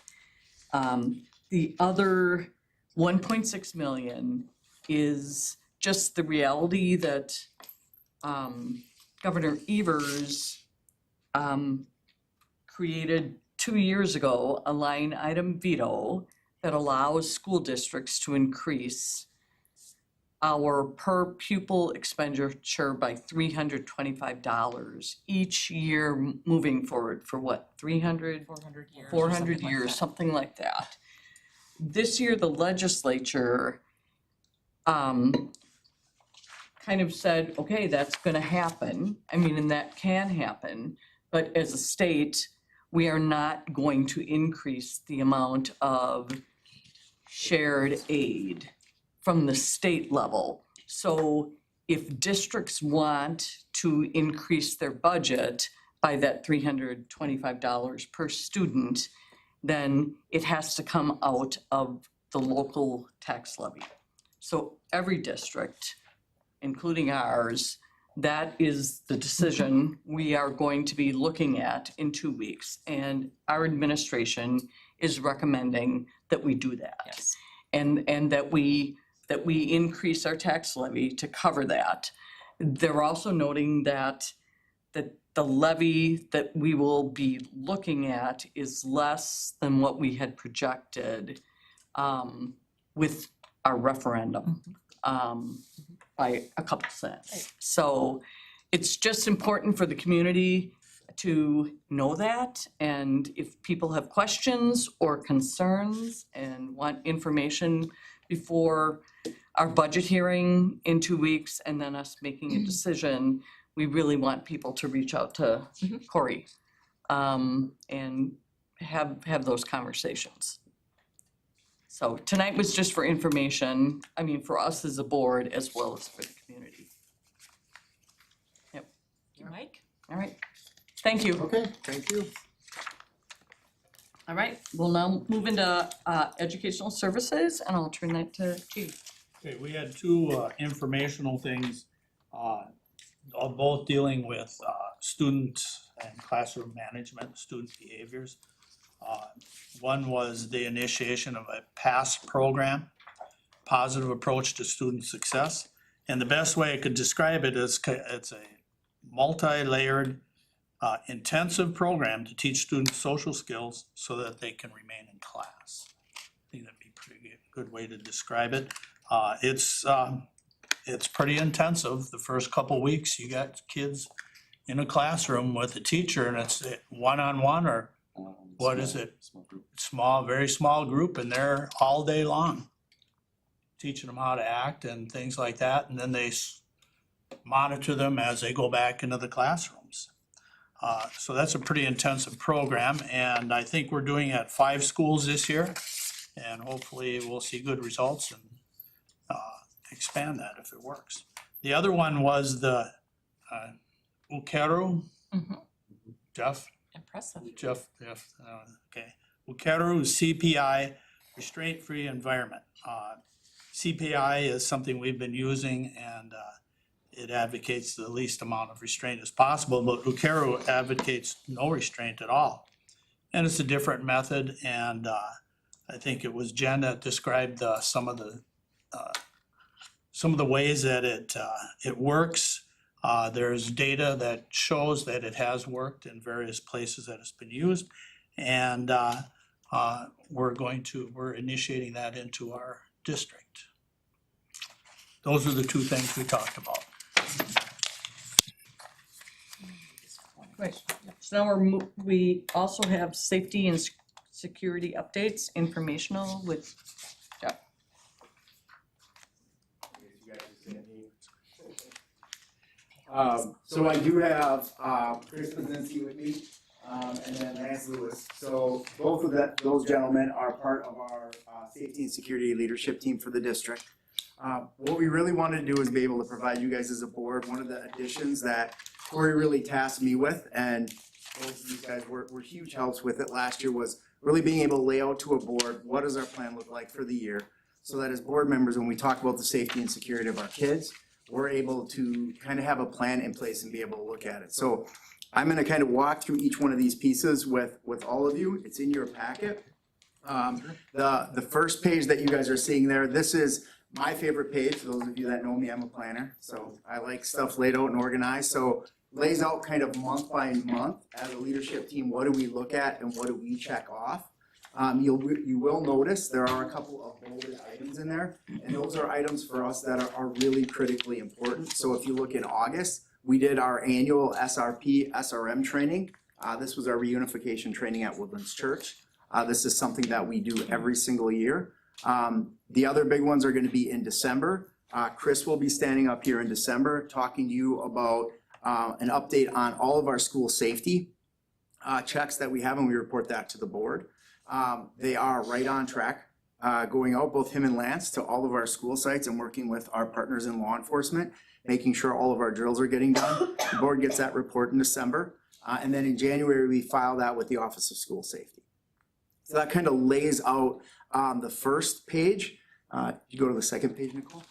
The other 1.6 million is just the reality that Governor Evers created 2 years ago a line item veto that allows school districts to increase our per pupil expenditure by $325 each year moving forward for what, 300? 400 years. or 400 something like years, that. something like that. This year, the legislature kind of said, okay, that's gonna happen. I mean, and that can happen, but as a state, we are not going to increase the amount of shared aid from the state level. So if districts want to increase their budget by that $325 per student, then it has to come out of the local tax levy. So every district, including ours, that is the decision we are going to be looking at in 2 weeks. And our administration is recommending that we do that. Yes. And that we increase our tax levy to cover that. They're also noting that the levy that we will be looking at is less than what we had projected with our referendum by a couple cents. So it's just important for the community to know that, and if people have questions or concerns and want information before our budget hearing in 2 weeks and then us making a decision, we really want people to reach out to Corey and have those conversations. So tonight was just for information, I mean, for us as a board as well as for the community. Thank you, Mike. All right, thank you. Okay, thank you. All right, we'll now move into educational services, and I'll turn that to Chief. Okay, we had two informational things, both dealing with student and classroom management, student behaviors. One was the initiation of a PASS program, Positive Approach to Student Success. And the best way I could describe it is it's a multi-layered intensive program to teach students social skills so that they can remain in class. I think that'd be a pretty good way to describe it. It's pretty intensive. The first couple weeks, you got kids in a classroom with a teacher, and it's one-on-one, or what is it? Small group. Small, very small group, and they're all day long teaching them how to act and things like that, and then they monitor them as they go back into the classrooms. So that's a pretty intensive program, and I think we're doing it at 5 schools this year, and hopefully we'll see good results and expand that if it works. The other one was the Ukeru. Jeff? Impressive. Okay. Ukeru CPI, restraint-free environment. CPI is something we've been using, and it advocates the least amount of restraint as possible, but Ukeru advocates no restraint at all. And it's a different method, and I think it was Jen that described some of the ways that it works. There's data that shows that it has worked in various places that it's been used, and we're initiating that into our district. Those are the 2 things we talked about. Right, so now we also have safety and security updates, informational with Jeff. So I do have Chris Pazinski with me, and then Lance Lewis. So both of those gentlemen are part of our safety and security leadership team for the district. What we really wanted to do is be able to provide you guys as a board one of the additions that Corey really tasked me with, and both of these guys were huge helps with it last year, was really being able to lay out to a board, what does our plan look like for the year, so that as board members, when we talk about the safety and security of our kids, we're able to kind of have a plan in place and be able to look at it. So I'm gonna kind of walk through each one of these pieces with all of you. It's in your packet. The first page that you guys are seeing there, this is my favorite page. For those of you that know me, I'm a planner, so I like stuff laid out and organized. So lays out kind of month by month as a leadership team, what do we look at and what do we check off? You will notice there are a couple of bolded items in there, and those are items for us that are really critically important. So if you look in August, we did our annual SRP, SRM training. This was our reunification training at Woodlands Church. This is something that we do every single year. The other big ones are gonna be in December. Chris will be standing up here in December talking to you about an update on all of our school safety checks that we have, and we report that to the board. They are right on track, going out, both him and Lance, to all of our school sites and working with our partners in law enforcement, making sure all of our drills are getting done. The board gets that report in December, and then in January, we file that with the Office of School Safety. So that kind of lays out the first page. You go to the second page, Nicole.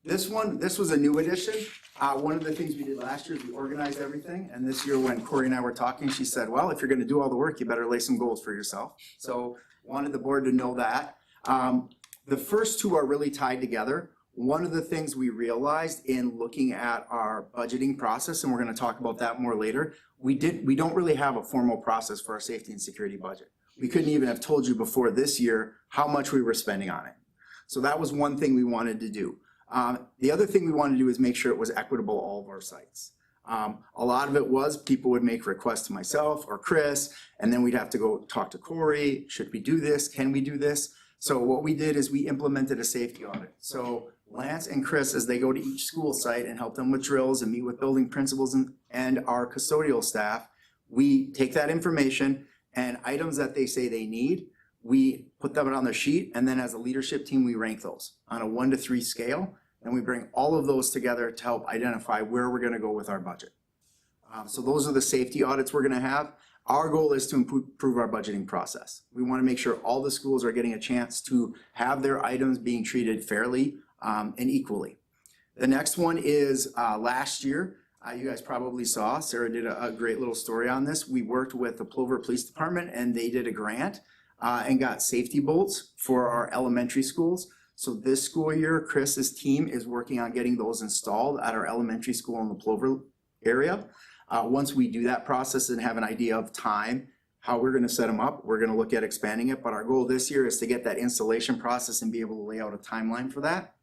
This was a new addition. One of the things we did last year is we organized everything, and this year when Corey and I were talking, she said, well, if you're gonna do all the work, you better lay some goals for yourself. So wanted the board to know that. The first 2 are really tied together. One of the things we realized in looking at our budgeting process, and we're gonna talk about that more later, we don't really have a formal process for our safety and security budget. We couldn't even have told you before this year how much we were spending on it. So that was one thing we wanted to do. The other thing we wanted to do is make sure it was equitable to all of our sites. A lot of it was people would make requests to myself or Chris, and then we'd have to go talk to Corey. Should we do this? Can we do this? So what we did is we implemented a safety audit. So Lance and Chris, as they go to each school site and help them with drills and meet with building principals and our custodial staff, we take that information and items that they say they need, we put them on their sheet, and then as a leadership team, we rank those on a 1 to 3 scale, and we bring all of those together to help identify where we're gonna go with our budget. So those are the safety audits we're gonna have. Our goal is to improve our budgeting process. We wanna make sure all the schools are getting a chance to have their items being treated fairly and equally. The next one is last year, you guys probably saw, Sarah did a great little story on this. We worked with the Plover Police Department, and they did a grant and got safety bolts for our elementary schools. So this school year, Chris's team is working on getting those installed at our elementary school in the Plover area. Once we do that process and have an idea of time, how we're gonna set them up, we're gonna look at expanding it, but our goal this year is to get that installation process and be able to lay out a timeline for that.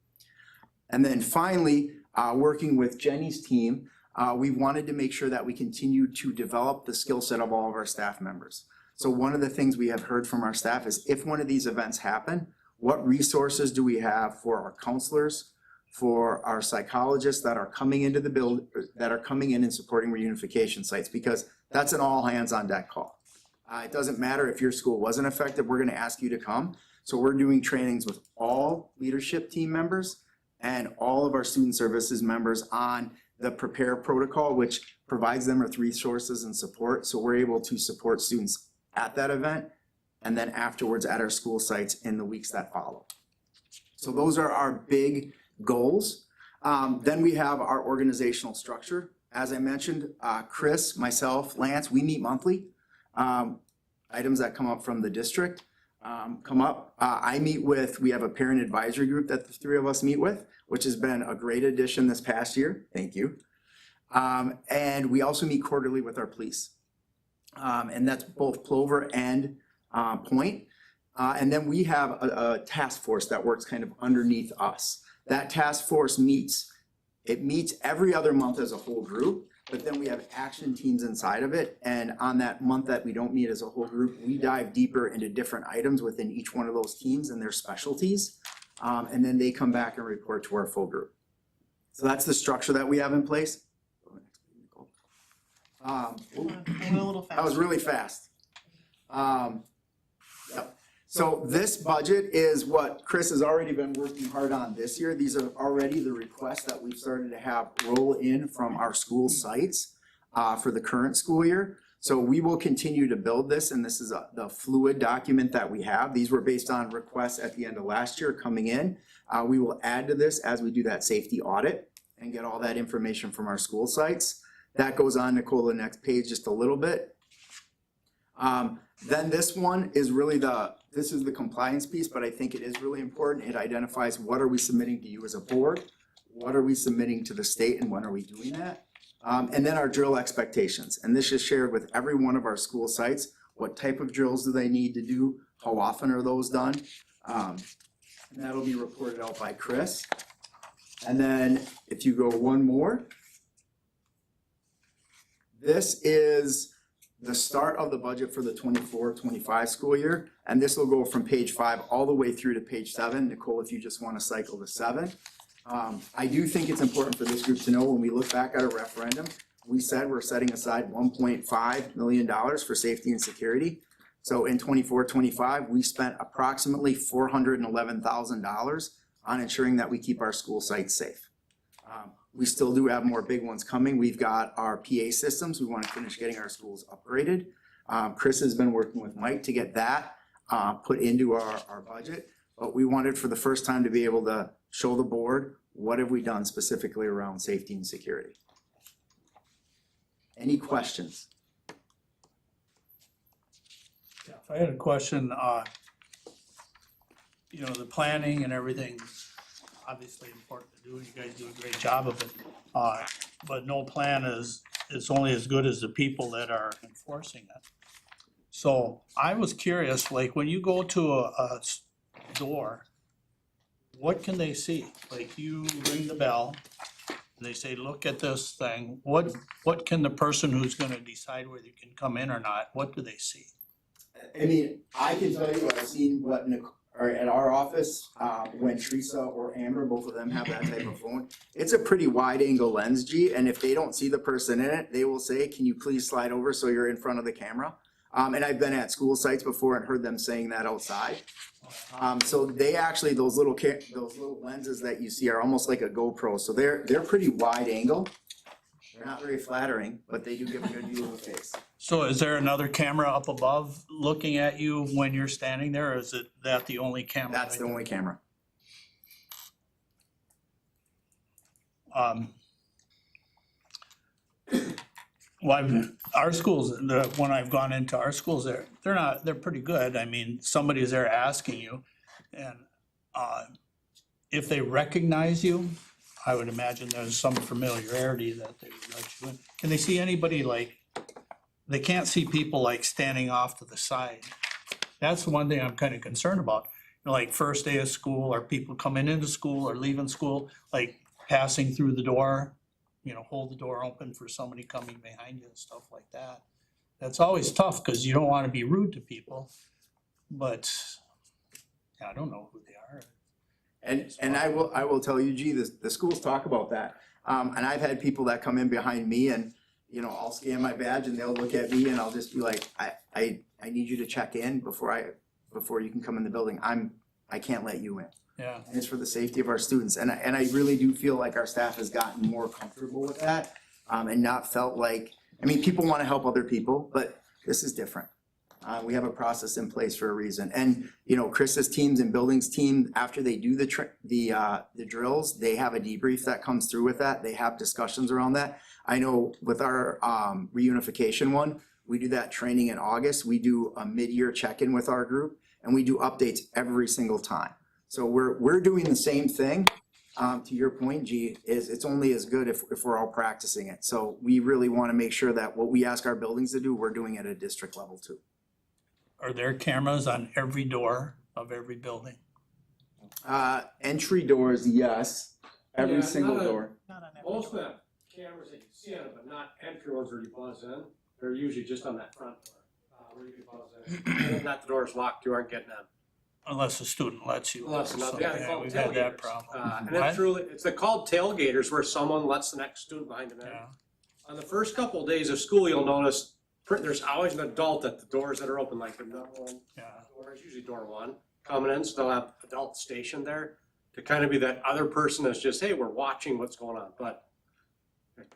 And then finally, working with Jenny's team, we wanted to make sure that we continue to develop the skill set of all of our staff members. So one of the things we have heard from our staff is if one of these events happen, what resources do we have for our counselors, for our psychologists that are coming into the that are coming in and supporting reunification sites, because that's an all hands on deck call. It doesn't matter if your school wasn't affected, we're gonna ask you to come. So we're doing trainings with all leadership team members and all of our student services members on the Prepare protocol, which provides them with resources and support. So we're able to support students at that event and then afterwards at our school sites in the weeks that follow. So those are our big goals. Then we have our organizational structure. As I mentioned, Chris, myself, Lance, we meet monthly. Items that come up from the district come up. We have a parent advisory group that the three of us meet with, which has been a great addition this past year. Thank you. And we also meet quarterly with our police. And that's both Plover and Point. And then we have a task force that works kind of underneath us. That task force meets every other month as a whole group, but then we have action teams inside of it. And on that month that we don't meet as a whole group, we dive deeper into different items within each one of those teams and their specialties. And then they come back and report to our full group. So that's the structure that we have in place. That was really fast. Yep. So this budget is what Chris has already been working hard on this year. These are already the requests that we've started to have roll in from our school sites for the current school year. So we will continue to build this, and this is the fluid document that we have. These were based on requests at the end of last year coming in. We will add to this as we do that safety audit and get all that information from our school sites. That goes on, Nicole, the next page just a little bit. Then this one is really this is the compliance piece, but I think it is really important. It identifies what are we submitting to you as a board? What are we submitting to the state and when are we doing that? And then our drill expectations. And this is shared with every one of our school sites. What type of drills do they need to do? How often are those done? And that'll be reported out by Chris. And then if you go one more, this is the start of the budget for the 24-25 school year. And this will go from page 5 all the way through to page 7. Nicole, if you just want to cycle to 7. I do think it's important for this group to know when we look back at a referendum, we said we're setting aside $1.5 million for safety and security. So in 24-25, we spent approximately $411,000 on ensuring that we keep our school sites safe. We still do have more big ones coming. We've got our PA systems. We want to finish getting our schools upgraded. Chris has been working with Mike to get that put into our budget. But we wanted for the first time to be able to show the board what have we done specifically around safety and security. Any questions? Yeah, if I had a question, the planning and everything, obviously important to do. You guys do a great job of it. But no plan is only as good as the people that are enforcing it. So I was curious, like when you go to a door, what can they see? Like you ring the bell, they say, look at this thing. What can the person who's gonna decide whether you can come in or not, what do they see? I mean, I can tell you I've seen what at our office, when Teresa or Amber, both of them have that type of phone, it's a pretty wide angle lens, G, and if they don't see the person in it, they will say, can you please slide over so you're in front of the camera? And I've been at school sites before and heard them saying that outside. So they actually, those little lenses that you see are almost like a GoPro, so they're pretty wide angle. They're not very flattering, but they do give a good view of the face. So is there another camera up above looking at you when you're standing there, or is that the only camera? That's the only camera. Well, our schools, when I've gone into our schools, they're pretty good. I mean, somebody's there asking you, and if they recognize you, I would imagine there's some familiarity that they would let you in. Can they see anybody like, they can't see people like standing off to the side. That's the one thing I'm kind of concerned about. You know, like first day of school, or people coming into school or leaving school, like passing through the door, you know, hold the door open for somebody coming behind you and stuff like that. That's always tough because you don't want to be rude to people, but I don't know who they are. And I will tell you, G, the schools talk about that. And I've had people that come in behind me and, you know, I'll scan my badge and they'll look at me and I'll just be like, I need you to check in before you can come in the building. I can't let you in. Yeah. And it's for the safety of our students. And I really do feel like our staff has gotten more comfortable with that, and not felt like, I mean, people want to help other people, but this is different. We have a process in place for a reason. And, you know, Chris's teams and buildings team, after they do the drills, they have a debrief that comes through with that. They have discussions around that. I know with our reunification one, we do that training in August. We do a mid-year check-in with our group and we do updates every single time. So we're doing the same thing. To your point, G, is it's only as good if we're all practicing it. So we really want to make sure that what we ask our buildings to do, we're doing at a district level too. Are there cameras on every door of every building? Entry doors, yes. Every Yeah, single not a- door. Most of the cameras that you see on it, but not entry ones where you buzz in, they're usually just on that front door, where you can buzz in. And if not, the door's locked, you aren't getting in. Unless the student lets you. Unless or not, something. yeah, they call We've them had that tailgaters. problem. And What? it's truly, they're called tailgaters, where someone lets the next student behind them in. Yeah. On the first couple of days of school, you'll notice there's always an adult at the doors that are open, like the number one door is usually door one, coming in, so they'll have adults stationed there to kind of be that other person that's just, hey, we're watching what's going on, but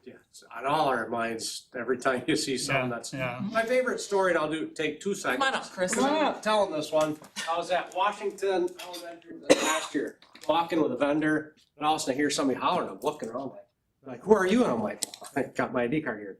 yeah, it's on all our minds, every time you see something that's. Yeah. My favorite story, and I'll take 2 seconds. Come on up, Chris. Come on up, telling this one. I was at Washington Elementary last year, walking with a vendor, and all of a sudden I hear somebody hollering, I'm looking around like, who are you? And I'm like, I got my ID card here.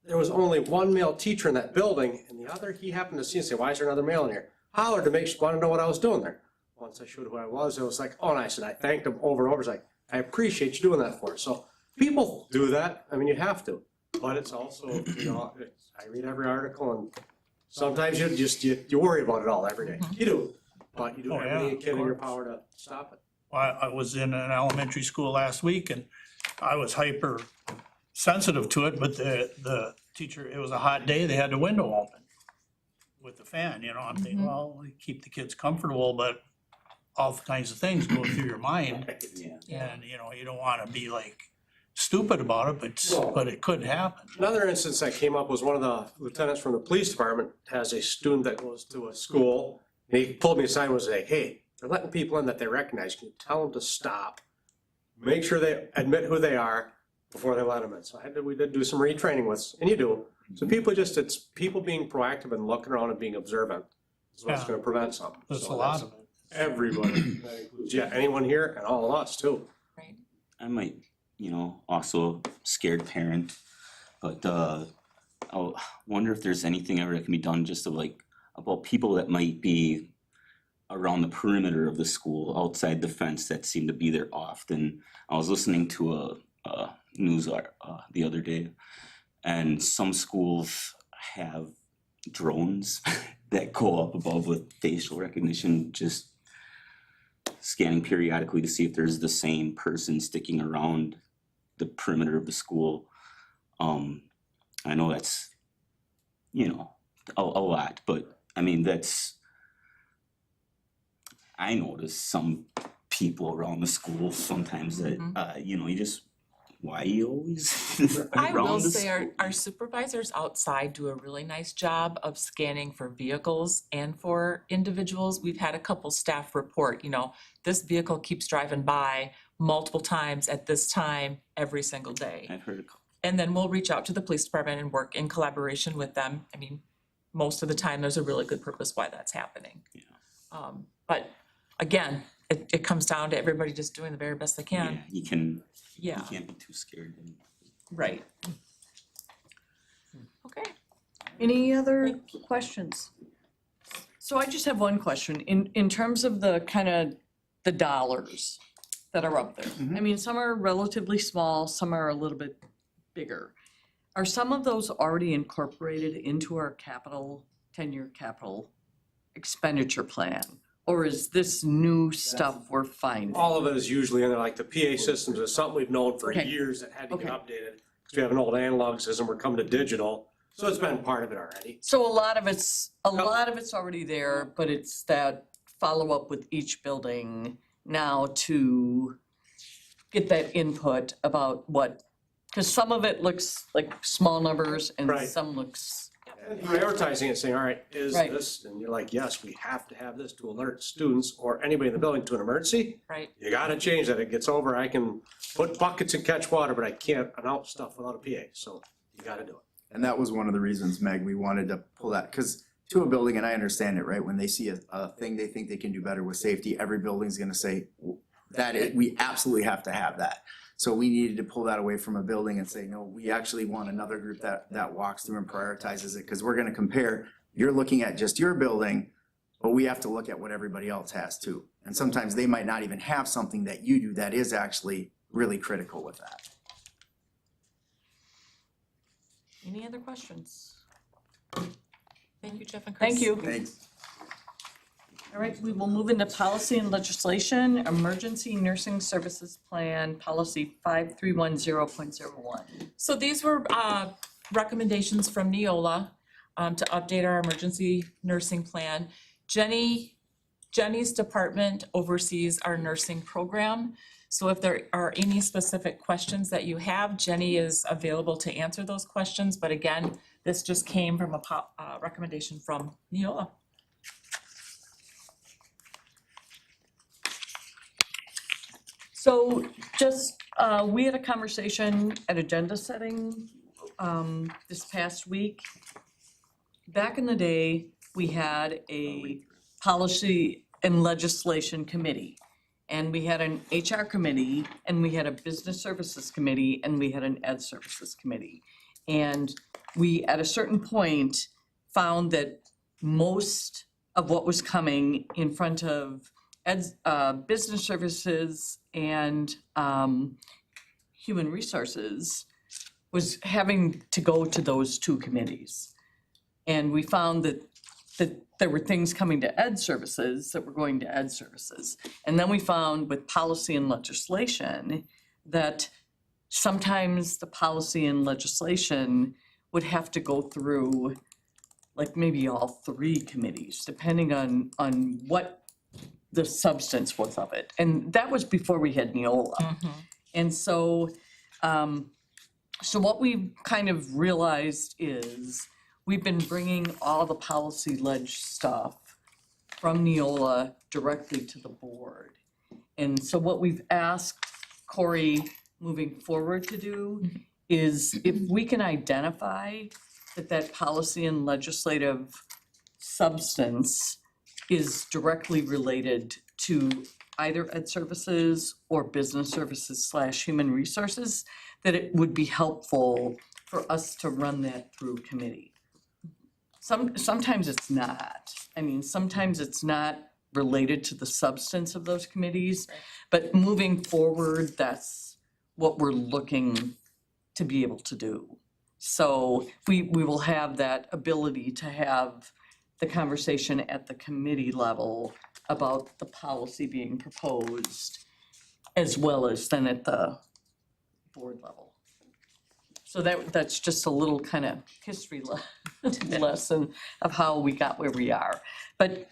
There was only one male teacher in that building, and the other, he happened to see and say, why is there another male in here? Hollered to want to know what I was doing there. Once I showed who I was, it was like, oh, and I said, I thanked him over and over. It's like, I appreciate you doing that for us. So people do that. I mean, you have to, but it's also, you know, I read every article and sometimes you worry about it all every day. You do, but you do Oh, everything yeah, you can of in your course. power to stop it. I was in an elementary school last week and I was hyper sensitive to it, but the teacher, it was a hot day, they had the window open with the fan, you know, I'm thinking, well, we keep the kids comfortable, but all kinds of things go through your mind. Yeah. And, you know, you don't wanna be like stupid about it, but it could happen. Another instance that came up was one of the lieutenants from the police department has a student that goes to a school. And he pulled me aside and was like, hey, they're letting people in that they recognize. Can you tell them to stop? Make sure they admit who they are before they let them in. So we did do some retraining with, and you do. So it's people being proactive and looking around and being observant is what's Yeah. gonna prevent something. There's So a lot that's of it. Everybody, that includes, yeah, anyone here and all of us too. I might, you know, also a scared parent, but I wonder if there's anything ever that can be done just to like, about people that might be around the perimeter of the school, outside the fence, that seem to be there often. I was listening to a news the other day, and some schools have drones that go up above with facial recognition, just scanning periodically to see if there's the same person sticking around the perimeter of the school. I know that's, you know, a lot, but I mean, I notice some people around the school sometimes that, you know, why you always I will around the say school? our supervisors outside do a really nice job of scanning for vehicles and for individuals. We've had a couple staff report, you know, this vehicle keeps driving by multiple times at this time every single day. I've heard a couple. And then we'll reach out to the police department and work in collaboration with them. I mean, most of the time, there's a really good purpose why that's happening. Yeah. But again, it comes down to everybody just doing the very best they Yeah, can. you can't be too scared. Right. Okay. Any other questions? So I just have one question. In terms of the kind of the dollars, that are up there. I mean, some are relatively small, some are a little bit bigger. Are some of those already incorporated into our capital, 10-year capital expenditure plan? Or is this new stuff we're finding? All of it is usually in there, like the PA systems is something we've known for Okay. years that had to get Okay. updated. Cause we have an old analog system, we're coming to digital, so it's been part of it already. So a lot of it's already there, but it's that follow-up with each building now to get that input about what, because some of it looks like small numbers and Right. some looks, And prioritizing it, saying, all right, is Right. this, and you're like, yes, we have to have this to alert students or anybody in the building to an emergency. Right. You gotta change that, it gets over, I can put buckets and catch water, but I can't announce stuff without a PA, so you gotta do it. And that was one of the reasons, Meg, we wanted to pull that, because to a building, and I understand it, right, when they see a thing they think they can do better with safety, every building's gonna say, we absolutely have to have that. So we needed to pull that away from a building and say, no, we actually want another group that walks through and prioritizes it, because we're gonna compare, you're looking at just your building, but we have to look at what everybody else has too. And sometimes they might not even have something that you do that is actually really critical with that. Any other questions? Thank you, Jeff and Chris. thank you. Thanks. All right, we will move into policy and legislation, emergency nursing services plan, policy 5310.01. So these were recommendations from Neola to update our emergency nursing plan. Jenny's department oversees our nursing program. So if there are any specific questions that you have, Jenny is available to answer those questions. But again, this just came from a recommendation from Neola. So just, we had a conversation at agenda setting this past week. Back in the day, we had a policy and legislation committee. And we had an HR committee, and we had a business services committee, and we had an ed services committee. And we, at a certain point, found that most of what was coming in front of business services and human resources was having to go to those two committees. And we found that there were things coming to ed services that were going to ed services. And then we found with policy and legislation that sometimes the policy and legislation would have to go through like maybe all three committees, depending on what the substance was of it. And that was before we had Neola. And so, so what we've kind of realized is we've been bringing all the policy ledge stuff from Neola directly to the board. And so what we've asked Corey moving forward to do is if we can identify that policy and legislative substance is directly related to either ed services or business services / human resources, that it would be helpful for us to run that through committee. Sometimes it's not. I mean, sometimes it's not related to the substance of those committees, but moving forward, that's what we're looking to be able to do. So we will have that ability to have the conversation at the committee level about the policy being proposed, as well as then at the board level. So that's just a little kind of history lesson of how we got where we are. But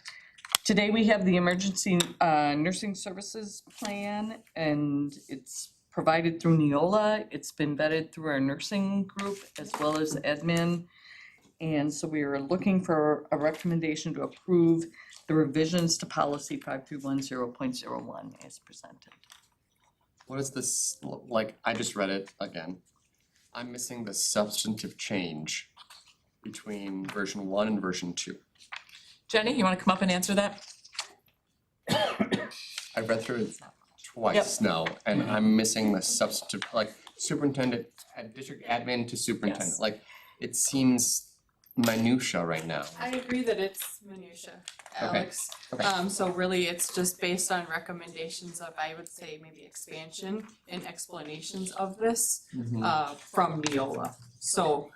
today we have the emergency nursing services plan, and it's provided through Neola. It's been vetted through our nursing group as well as admin. And so we are looking for a recommendation to approve the revisions to policy 5310.01 as presented. What is this, like, I just read it again. I'm missing the substantive change between version 1 and version 2. Jenny, you wanna come up and answer that? I've read through it twice now, and I'm missing the substantive, like superintendent, district admin to superintendent. Yes. Like, it seems minutia right now. I agree that it's minutia, Okay, Alex. okay. So really, it's just based on recommendations of, I would say, maybe expansion and explanations of this from Neola. So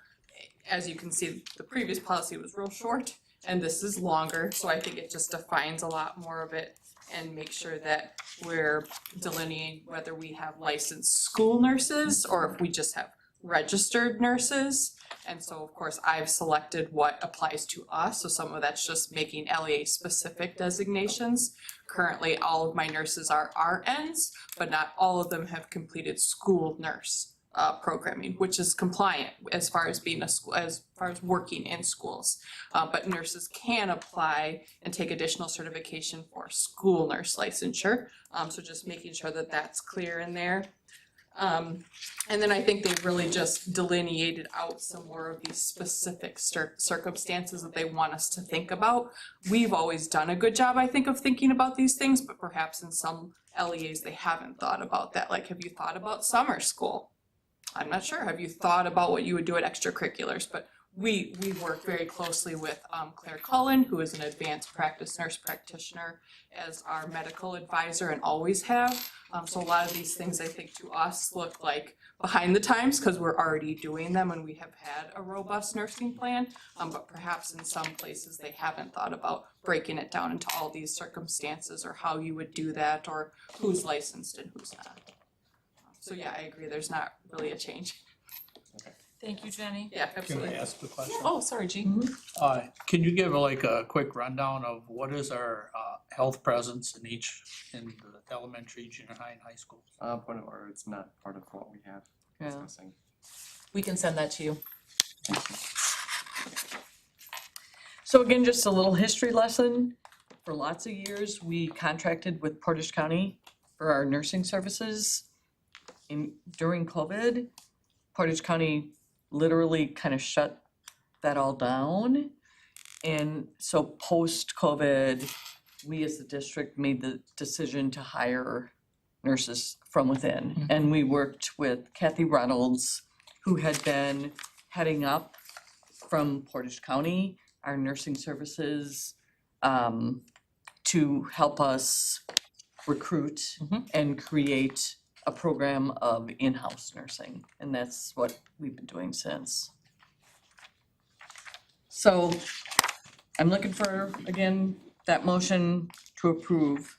as you can see, the previous policy was real short and this is longer, so I think it just defines a lot more of it and make sure that we're delineating whether we have licensed school nurses or if we just have registered nurses. And so of course I've selected what applies to us, so some of that's just making LEA specific designations. Currently, all of my nurses are RNs, but not all of them have completed school nurse programming, which is compliant as far as being a school, as far as working in schools. But nurses can apply and take additional certification for school nurse licensure. So just making sure that that's clear in there. And then I think they've really just delineated out some more of these specific circumstances that they want us to think about. We've always done a good job, I think, of thinking about these things, but perhaps in some LEAs, they haven't thought about that. Like, have you thought about summer school? I'm not sure. Have you thought about what you would do at extracurriculars? But we work very closely with Claire Cullen, who is an advanced practice nurse practitioner, as our medical advisor and always have. So a lot of these things I think to us look like behind the times because we're already doing them and we have had a robust nursing plan. But perhaps in some places they haven't thought about breaking it down into all these circumstances or how you would do that or who's licensed and who's not. So yeah, I agree. There's not really a change. Thank you, Jenny. Yeah, Can absolutely. I ask the question? Oh, sorry, Jean. Can you give like a quick rundown of what is our health presence in the elementary, junior high, and high schools? Point of order, it's not part of what we have Yeah. discussing. We can send that to you. So again, just a little history lesson. For lots of years, we contracted with Portage County for our nursing services. During COVID, Portage County literally kind of shut that all down. And so post-COVID, we as the district made the decision to hire nurses from within. And we worked with Kathy Reynolds, who had been heading up from Portage County, our nursing services, to help us recruit and create a program of in-house nursing, and that's what we've been doing since. So I'm looking for, again, that motion to approve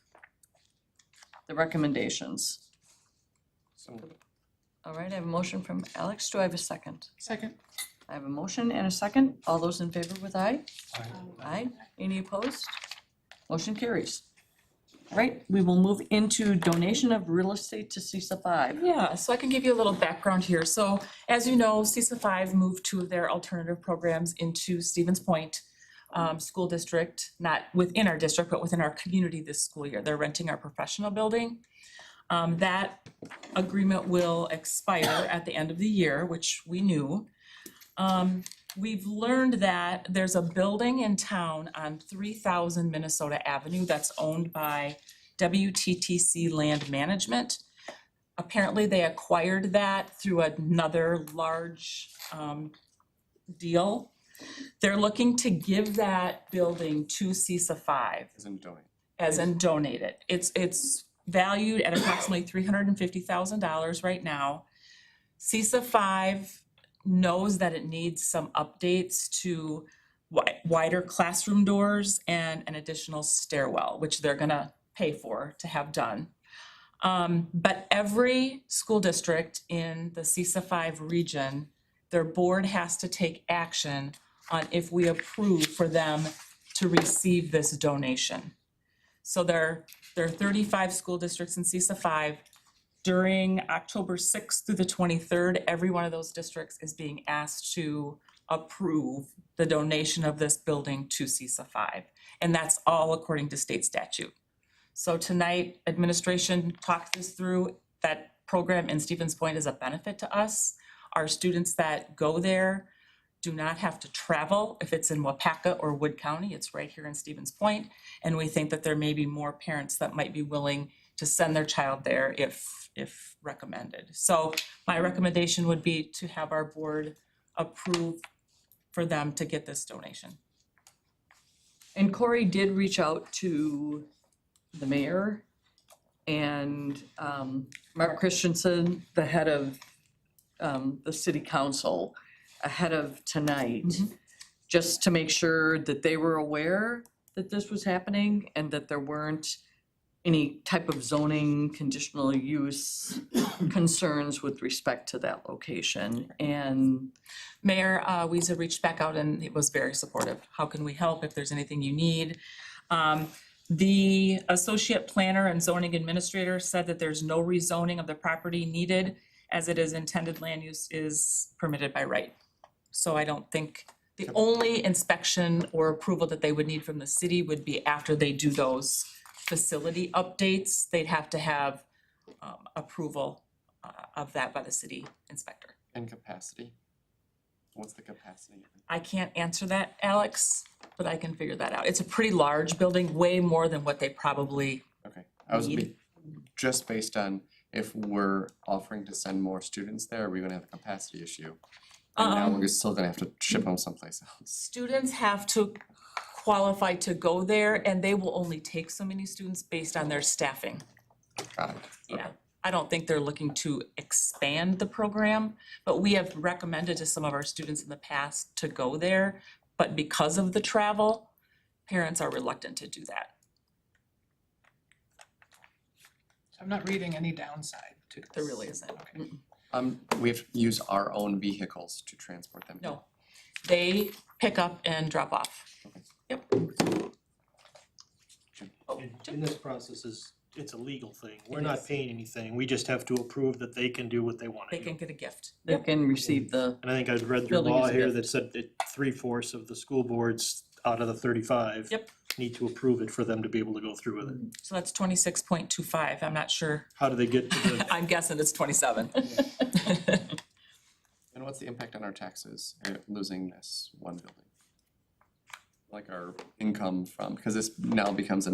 the recommendations. All right, I have a motion from Alex. Do I have a second? Second. I have a motion and a second. All those in favor with aye? Aye. Any opposed? Motion carries. All right, we will move into donation of real estate to CISA 5. Yeah, so I can give you a little background here. So as you know, CISA 5 moved two of their alternative programs into Stevens Point School District, not within our district, but within our community this school year. They're renting our professional building. That agreement will expire at the end of the year, which we knew. We've learned that there's a building in town on 3000 Minnesota Avenue that's owned by WTTC Land Management. Apparently they acquired that through another large deal. They're looking to give that building to CISA 5. As in donate. It. It's valued at approximately $350,000 right now. CISA 5 knows that it needs some updates to wider classroom doors and an additional stairwell, which they're gonna pay for to have done. But every school district in the CISA 5 region, their board has to take action on if we approve for them to receive this donation. So there are 35 school districts in CISA 5. During October 6th through the 23rd, every one of those districts is being asked to approve the donation of this building to CISA 5. And that's all according to state statute. So tonight, administration talked this through. That program in Stevens Point is a benefit to us. Our students that go there do not have to travel. If it's in Wapaka or Wood County, it's right here in Stevens Point. And we think that there may be more parents that might be willing to send their child there if recommended. So my recommendation would be to have our board approve for them to get this donation. And Corey did reach out to the mayor and Mark Christensen, the head of the city council, ahead of tonight, just to make sure that they were aware that this was happening and that there weren't any type of zoning conditional use concerns with respect to that location. And Mayor Weezer reached back out and it was very supportive. How can we help if there's anything you need? The associate planner and zoning administrator said that there's no rezoning of the property needed as it is intended land use is permitted by right. So I don't think, the only inspection or approval that they would need from the city would be after they do those facility updates. They'd have to have approval of that by the city inspector. And capacity? What's the capacity? I can't answer that, Alex, but I can figure that out. It's a pretty large building, way more than what they probably Okay, I was need. just based on if we're offering to send more students there, are we gonna have a capacity issue? And now we're still gonna have to ship them someplace else. Students have to qualify to go there and they will only take so many students based on their staffing. Got it. Yeah, I don't think they're looking to expand the program, but we have recommended to some of our students in the past to go there. But because of the travel, parents are reluctant to do that. I'm not reading any downside to this. There really isn't. Okay. We have to use our own vehicles to transport them. No, they pick up and drop off. Yep. In this process it's a legal thing. We're not paying anything. We just have to approve that they can do what they wanna They do. can get a gift. they can receive the, And I think I'd read through Building law is a here gift. that said that 3/4 of the school boards out of the 35 Yep. need to approve it for them to be able to go through with it. So that's 26.25, I'm not sure. How do they get to the, I'm guessing it's 27. And what's the impact on our taxes, losing this one building? Like our income from, because this now becomes a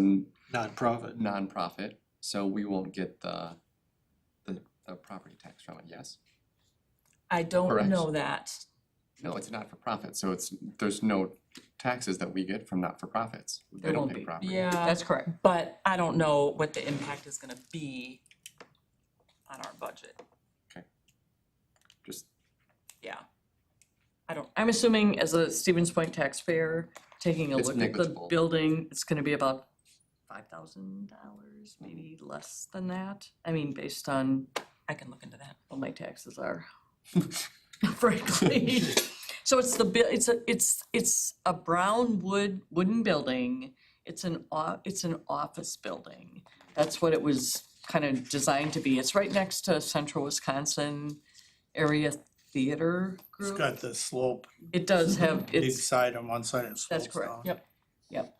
nonprofit? so we won't get the property tax from it, yes? I don't Correct. know that. No, it's not for profit, so there's no taxes that we get from not-for-profits. They There don't won't pay be. property. Yeah. that's correct. But I don't know what the impact is gonna be on our budget. Just, Yeah. I'm assuming as a Stevens Point taxpayer, taking a It's look at the negligible. building, it's gonna be about $5,000, maybe less than that. I mean, based on I can look into that. what my taxes are, frankly. So it's it's a brown wooden building. It's an office building. That's what it was kind of designed to be. It's right next to Central Wisconsin Area Theater It's Group. got the slope, It does have, big it's, side on one side and it slopes that's correct, down. yep.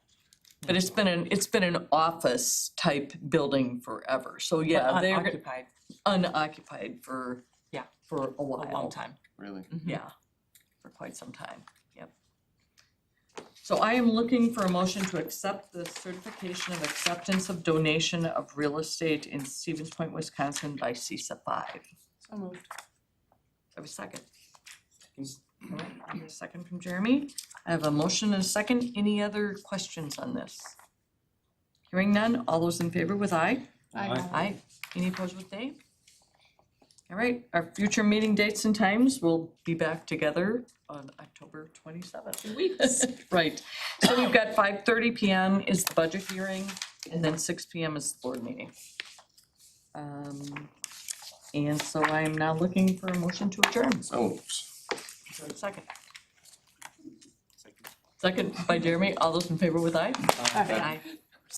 But it's been an office type building forever, so yeah, But they're unoccupied unoccupied for, Yeah. for a a while. long time. really? Yeah, for quite some time, yep. So I am looking for a motion to accept the certification of acceptance of donation of real estate in Stevens Point, Wisconsin by CISA 5. So moved. I have a second. All right, I have a second from Jeremy. I have a motion and a second. Any other questions on this? Hearing none, all those in favor with aye? Aye. Any opposed with nay? All right, our future meeting dates and times, we'll be back together on October 27th. 2 weeks. Right, so we've got 5:30 PM is the budget hearing, and then 6 PM is the board meeting. And so I am now looking for a motion to adjourn. So, Second. Second by Jeremy, all those in favor with aye? Aye.